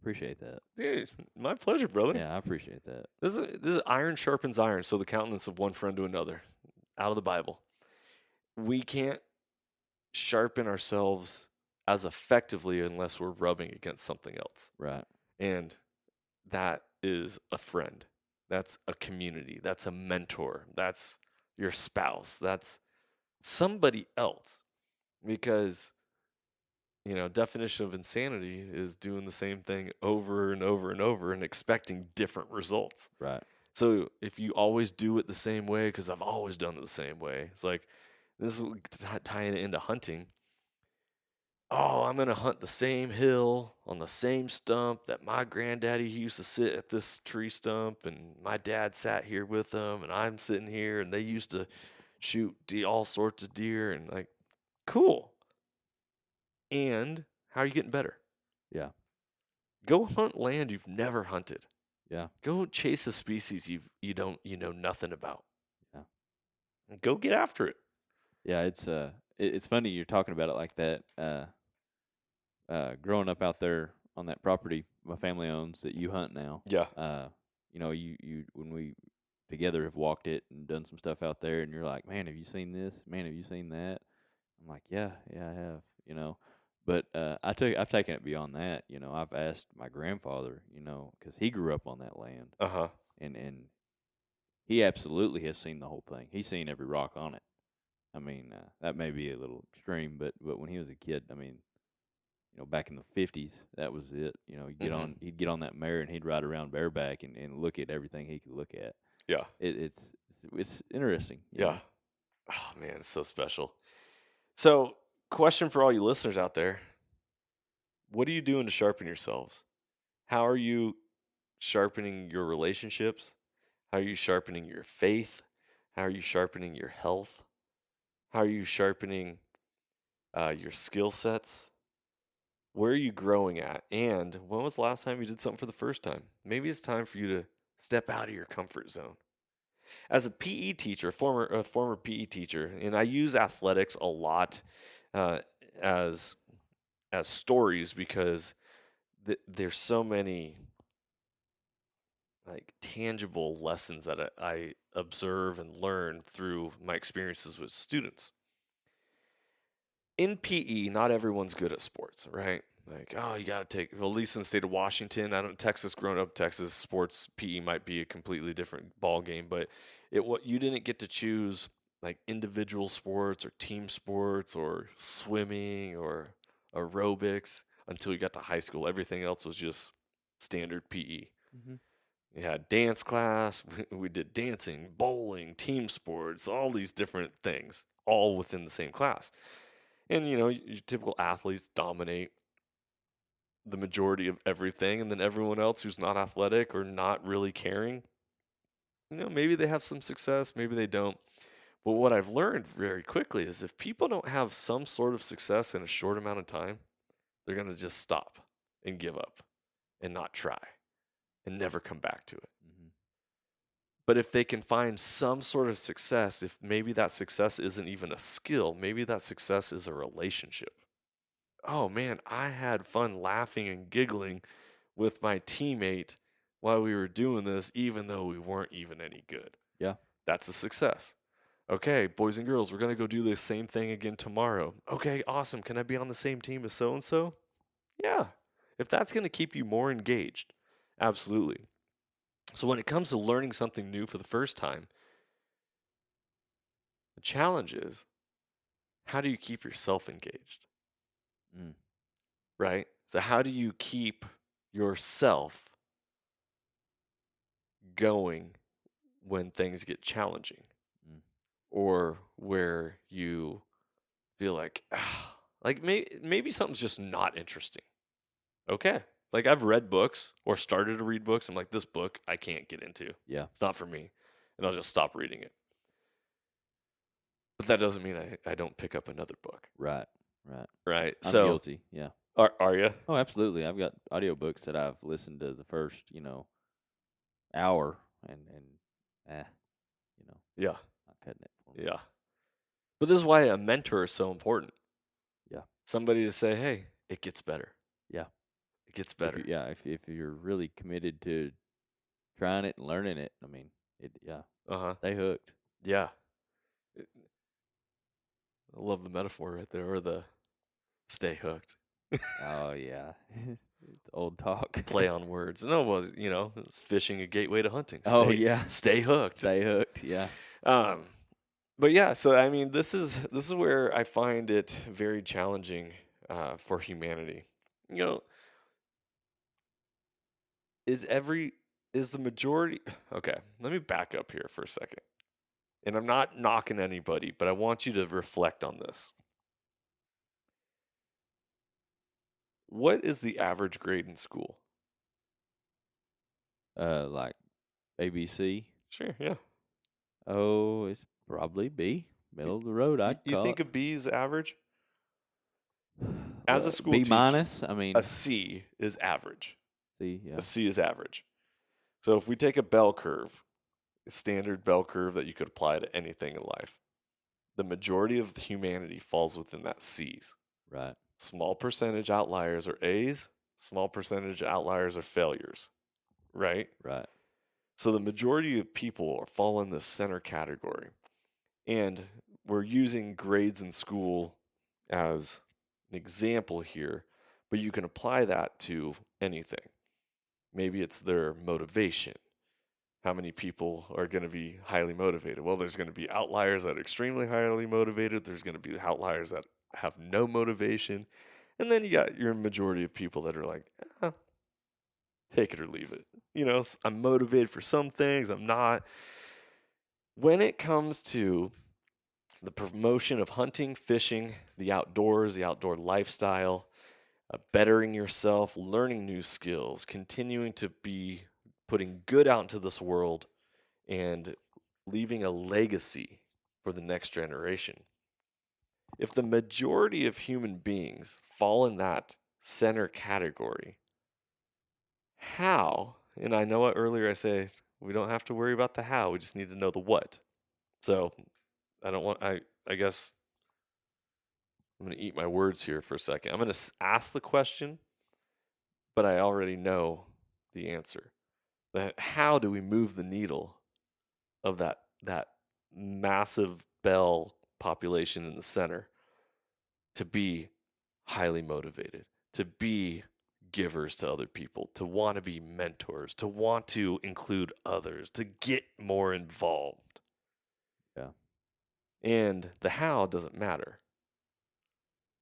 appreciate that. Dude, my pleasure, brother. Yeah, I appreciate that. This is iron sharpens iron, so the countenance of one friend to another, out of the Bible. We can't sharpen ourselves as effectively unless we're rubbing against something else. Right. And that is a friend. That's a community. That's a mentor. That's your spouse. That's somebody else. Because, definition of insanity is doing the same thing over and over and over and expecting different results. Right. So if you always do it the same way, because I've always done it the same way, it's like, this is tying it into hunting. Oh, I'm going to hunt the same hill on the same stump that my granddaddy used to sit at this tree stump, and my dad sat here with them, and I'm sitting here, and they used to shoot all sorts of deer, and like, cool. And how are you getting better? Yeah. Go hunt land you've never hunted. Yeah. Go chase a species you know nothing about. Yeah. And go get after it. Yeah, it's funny you're talking about it like that. Growing up out there on that property my family owns that you hunt now. Yeah. You when we together have walked it and done some stuff out there, and you're like, man, have you seen this? Man, have you seen that? I'm like, yeah, I have. But I've taken it beyond that. I've asked my grandfather, because he grew up on that land. And he absolutely has seen the whole thing. He's seen every rock on it. I mean, that may be a little extreme, but when he was a kid, I mean, back in the 50s, that was it. He'd get on that mare and he'd ride around bareback and look at everything he could look at. Yeah. It's interesting. Yeah. Oh, man, it's so special. So, question for all you listeners out there. What are you doing to sharpen yourselves? How are you sharpening your relationships? How are you sharpening your faith? How are you sharpening your health? How are you sharpening your skill sets? Where are you growing at? And when was the last time you did something for the first time? Maybe it's time for you to step out of your comfort zone. As a PE teacher, a former PE teacher, and I use athletics a lot as stories because there's so many like tangible lessons that I observe and learn through my experiences with students. In PE, not everyone's good at sports, right? Like, oh, you got to take, well, at least in the state of Washington, Texas, growing up, Texas sports PE might be a completely different ball game, but what you didn't get to choose like individual sports or team sports or swimming or aerobics until you got to high school. Everything else was just standard PE. Mm-hmm. We had dance class, we did dancing, bowling, team sports, all these different things, all within the same class. And, your typical athletes dominate the majority of everything. And then everyone else who's not athletic or not really caring, maybe they have some success, maybe they don't. But what I've learned very quickly is if people don't have some sort of success in a short amount of time, they're going to just stop and give up and not try and never come back to it. Mm-hmm. But if they can find some sort of success, if maybe that success isn't even a skill, maybe that success is a relationship. Oh man, I had fun laughing and giggling with my teammate while we were doing this, even though we weren't even any good. Yeah. That's a success. Okay, boys and girls, we're going to go do the same thing again tomorrow. Okay, awesome. Can I be on the same team as so-and-so? Yeah. If that's going to keep you more engaged, absolutely. So when it comes to learning something new for the first time, the challenge is, how do you keep yourself engaged? Right? So how do you keep yourself going when things get challenging? Or where you feel like, maybe something's just not interesting. Okay. Like I've read books or started to read books. I'm like, this book I can't get into. Yeah. It's not for me. And I'll just stop reading it. But that doesn't mean I don't pick up another book. Right. Right. I'm so guilty. Yeah. Are you? Oh, absolutely. I've got audiobooks that I've listened to the first, hour and Yeah. not cutting it for me. Yeah. But this is why a mentor is so important. Yeah. Somebody to say, hey, it gets better. Yeah. It gets better. If you're really committed to trying it and learning it, I mean, stay hooked. Yeah. I love the metaphor right there, or the stay hooked. Oh, yeah. It's old talk. Play on words. No, it was, it's fishing a gateway to hunting. Stay hooked. Stay hooked, yeah. But yeah, so I mean, this is where I find it very challenging for humanity. Is the majority... Okay, let me back up here for a second. And I'm not knocking anybody, but I want you to reflect on this. What is the average grade in school? Like ABC? Sure, yeah. Oh, it's probably B. Middle of the road, I'd call You think it. a B is average? As a school B teacher, minus? I mean, a C is average. C, yeah. A C is average. So if we take a bell curve, a standard bell curve that you could apply to anything in life, the majority of humanity falls within that C's. Right. Small percentage outliers are A's, small percentage outliers are failures, right? Right. So the majority of people fall in the center category. And we're using grades in school as an example here, but you can apply that to anything. Maybe it's their motivation. how many people are going to be highly motivated? Well, there's going to be outliers that are extremely highly motivated. There's going to be outliers that have no motivation. And then you got your majority of people that are like, take it or leave it. I'm motivated for some things, I'm not. When it comes to the promotion of hunting, fishing, the outdoors, the outdoor lifestyle, bettering yourself, learning new skills, continuing to be putting good out into this world, and leaving a legacy for the next generation. If the majority of human beings fall in that center category, how, and I know what earlier I say, we don't have to worry about the how, we just need to know the what. So I guess I'm going to eat my words here for a second. I'm going to ask the question, but I already know the answer. How do we move the needle of that massive bell population in the center to be highly motivated, to be givers to other people, to want to be mentors, to want to include others, to get more involved? Yeah. And the how doesn't matter,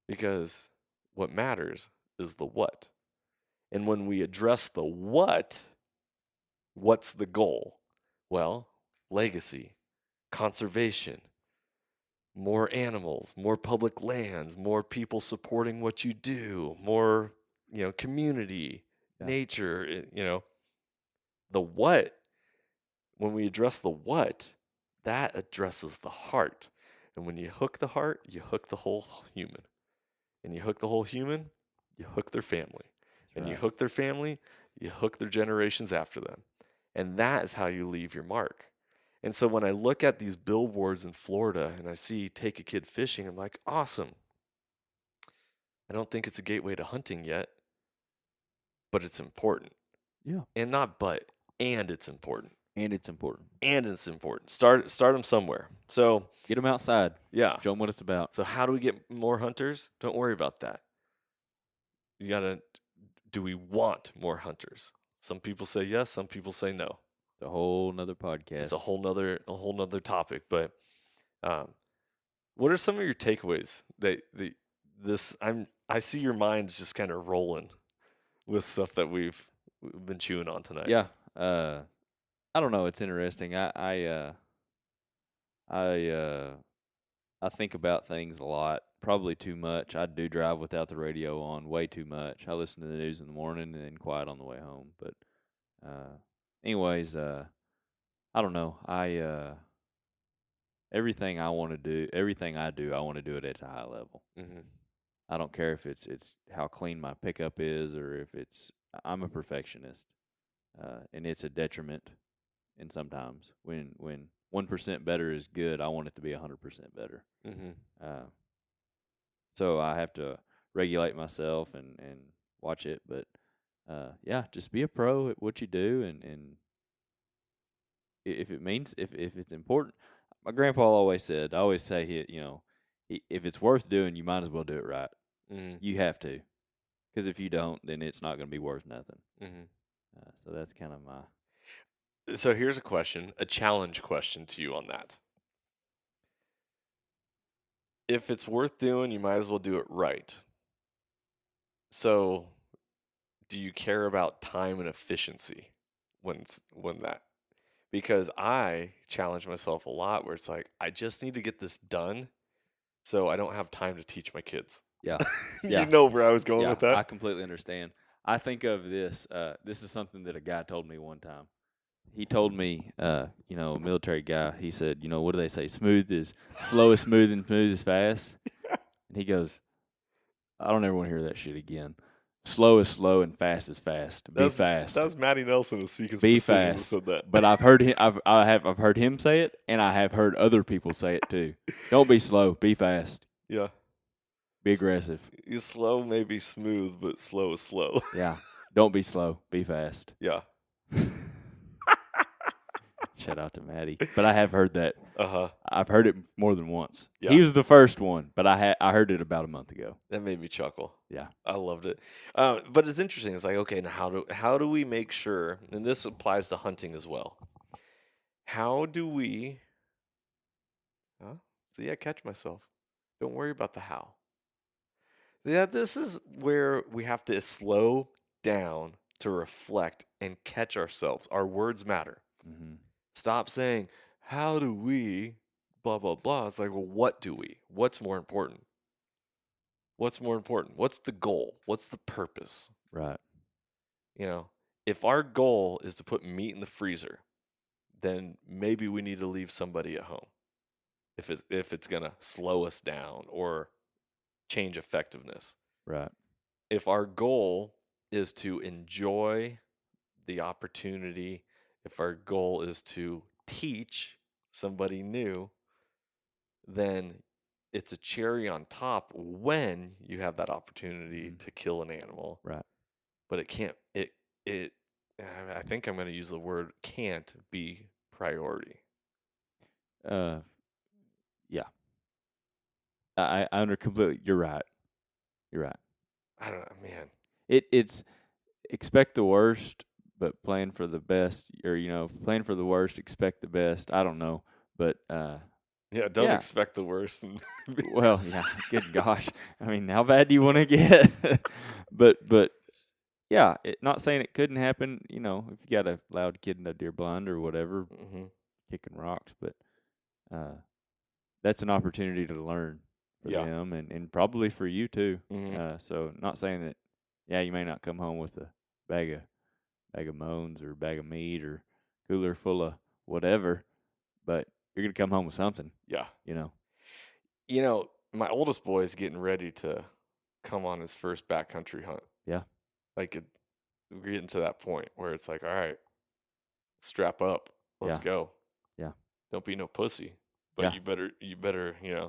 because what matters is the what. And when we address the what's the goal? Well, legacy, conservation, more animals, more public lands, more people supporting what you do, more, community, nature, the what. When we address the what, that addresses the heart. And when you hook the heart, you hook the whole human. And you hook the whole human, you hook their family. And you hook their family, you hook their generations after them. And that is how you leave your mark. And so when I look at these billboards in Florida and I see take a kid fishing, I'm like, awesome. I don't think it's a gateway to hunting yet, but it's important. Yeah. And not but, and it's important. And it's important. And it's important. Start them somewhere. So get them outside. Yeah. Show them what it's about. So how do we get more hunters? Don't worry about that. Do we want more hunters? Some people say yes, some people say no. It's a whole nother podcast. It's a whole nother topic. But what are some of your takeaways I see your mind's just kind of rolling with stuff that we've been chewing on tonight. Yeah. I don't know. It's interesting. I think about things a lot, probably too much. I do drive without the radio on way too much. I listen to the news in the morning and then quiet on the way home. But anyways, I don't know. Everything I want to do, everything I do, I want to do it at a high level. Mm-hmm. I don't care if it's how clean my pickup is or if I'm a perfectionist, and it's a detriment. And sometimes when 1% better is good, I want it to be 100% better. Mm-hmm. So I have to regulate myself and watch it. But just be a pro at what you do, and if it's important. My grandpa always said, I always say, if it's worth doing, you might as well do it right. Mm-hmm. You have to, because if you don't, then it's not going to be worth nothing. Mm-hmm. So that's kind of my. So here's a challenge question to you on that. If it's worth doing, you might as well do it right. So do you care about time and efficiency when that? Because I challenge myself a lot where it's like, I just need to get this done so I don't have time to teach my kids. Yeah. You know where I was going with that? I completely understand. I think of this. This is something that a guy told me one time. He told me, a military guy, he said, what do they say? Smooth is slow is smooth and smooth is fast. And he goes, I don't ever want to hear that shit again. Slow is slow and fast is fast. Be fast. That was Matty Nelson of Seeking Be Precision fast. who said that. But I've heard him. I've heard him say it, and I have heard other people say it too. Don't be slow. Be fast. Yeah. Be aggressive. Slow may be smooth, but slow is slow. Yeah. Don't be slow. Be fast. Yeah. Shout out to Maddie. But I have heard that. Uh-huh. I've heard it more than once. Yeah. He was the first one, but I heard it about a month ago. That made me chuckle. Yeah. I loved it. But it's interesting. It's like, okay, now how do we make sure, and this applies to hunting as well, How do we, see, I catch myself. Don't worry about the how. Yeah, this is where we have to slow down to reflect and catch ourselves. Our words matter. Mm-hmm. Stop saying, how do we, blah, blah, blah. It's like, well, what do we? What's more important? What's more important? What's the goal? What's the purpose? Right. You know, if our goal is to put meat in the freezer, then maybe we need to leave somebody at home if it's going to slow us down or change effectiveness. Right. If our goal is to enjoy the opportunity, if our goal is to teach somebody new, then it's a cherry on top when you have that opportunity to kill an animal. Right. But I think I'm going to use the word can't be priority. Yeah. I under completely. You're right. I don't know, man. It's expect the worst, but plan for the best, or plan for the worst, expect the best. I don't know, but Don't expect the worst. well, yeah. Good gosh. I mean, how bad do you want to get? but yeah. Not saying it couldn't happen. If you got a loud kid in a deer blind or whatever, kicking rocks, but that's an opportunity to learn for them and probably for you too. So not saying that, you may not come home with a bag of moans or bag of meat or cooler full of whatever, but you're going to come home with something. Yeah. My oldest boy is getting ready to come on his first backcountry hunt. Yeah. Like we're getting to that point where it's like, all right, strap up. Let's go. Yeah. Don't be no pussy. But you better, Yeah,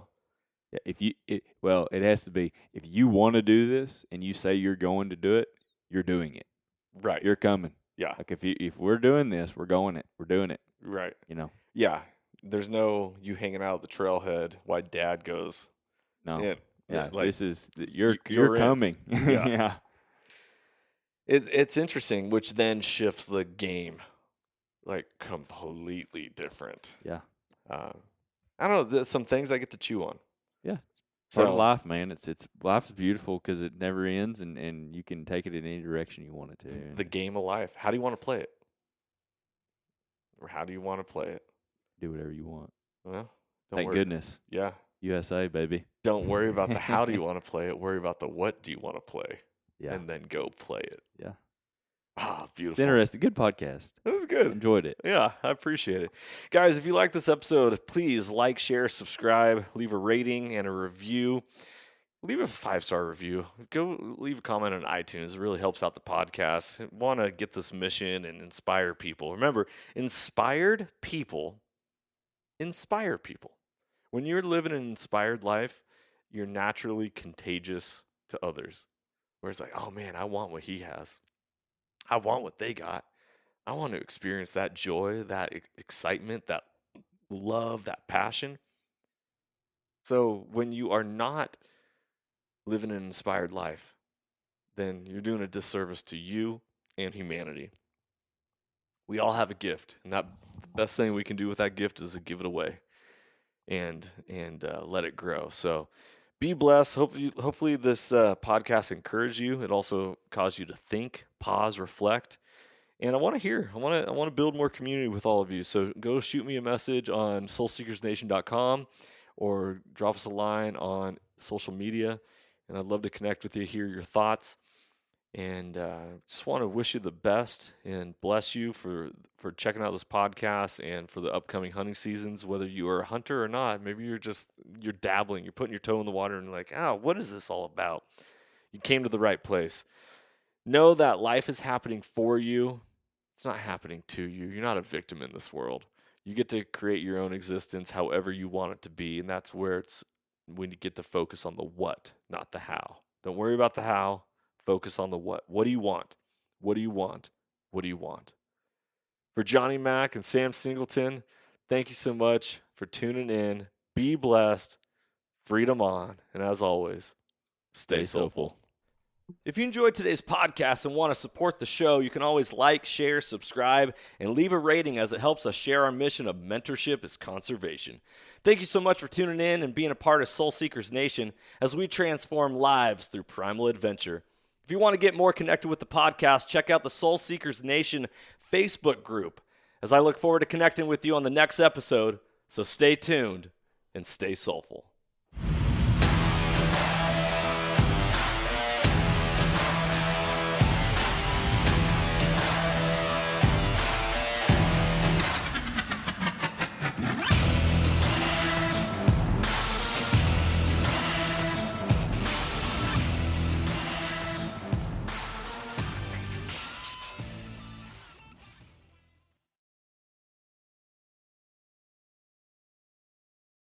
it has to be, if you want to do this and you say you're going to do it, you're doing it. Right. You're coming. Yeah. Like if we're doing this, we're doing it. Right. Yeah. There's no you hanging out at the trailhead while Dad goes. No. Like, this is you're you're coming. Yeah. It's interesting, which then shifts the game, like completely different. Yeah. I don't know. There's some things I get to chew on. Yeah. Part of life, man. It's life's beautiful because it never ends, and you can take it in any direction you want it to. The game of life. How do you want to play it? Or how do you want to play it? Do whatever you want. Well, thank goodness. Yeah. USA, baby. Don't worry about the how do you want to play it. Worry about the what do you want to play. Yeah. And then go play it. Yeah. Beautiful. It's interesting. Good podcast. It was good. Enjoyed it. Yeah, I appreciate it. Guys, if you like this episode, please like, share, subscribe, leave a rating and a review. Leave a 5-star review. Go leave a comment on iTunes. It really helps out the podcast. I want to get this mission and inspire people. Remember, inspired people inspire people. When you're living an inspired life, you're naturally contagious to others. Where it's like, oh man, I want what he has. I want what they got. I want to experience that joy, that excitement, that love, that passion. So when you are not living an inspired life, then you're doing a disservice to you and humanity. We all have a gift, and the best thing we can do with that gift is to give it away and let it grow. So be blessed. Hopefully this podcast encouraged you. It also caused you to think, pause, reflect. And I want to build more community with all of you. So go shoot me a message on soulseekersnation.com or drop us a line on social media. And I'd love to connect with you, hear your thoughts. And just want to wish you the best and bless you for checking out this podcast and for the upcoming hunting seasons, whether you are a hunter or not. Maybe you're dabbling, you're putting your toe in the water and like, what is this all about? You came to the right place. Know that life is happening for you. It's not happening to you. You're not a victim in this world. You get to create your own existence however you want it to be. And that's where we get to focus on the what, not the how. Don't worry about the how. Focus on the what. What do you want? What do you want? What do you want? For Johnny Mack and Sam Singleton, thank you so much for tuning in. Be blessed. Freedom on. And as always, stay soulful. If you enjoyed today's podcast and want to support the show, you can always like, share, subscribe, and leave a rating as it helps us share our mission of mentorship is conservation. Thank you so much for tuning in and being a part of Soul Seekers Nation as we transform lives through primal adventure. If you want to get more connected with the podcast, check out the Soul Seekers Nation Facebook group, as I look forward to connecting with you on the next episode. So stay tuned and stay soulful.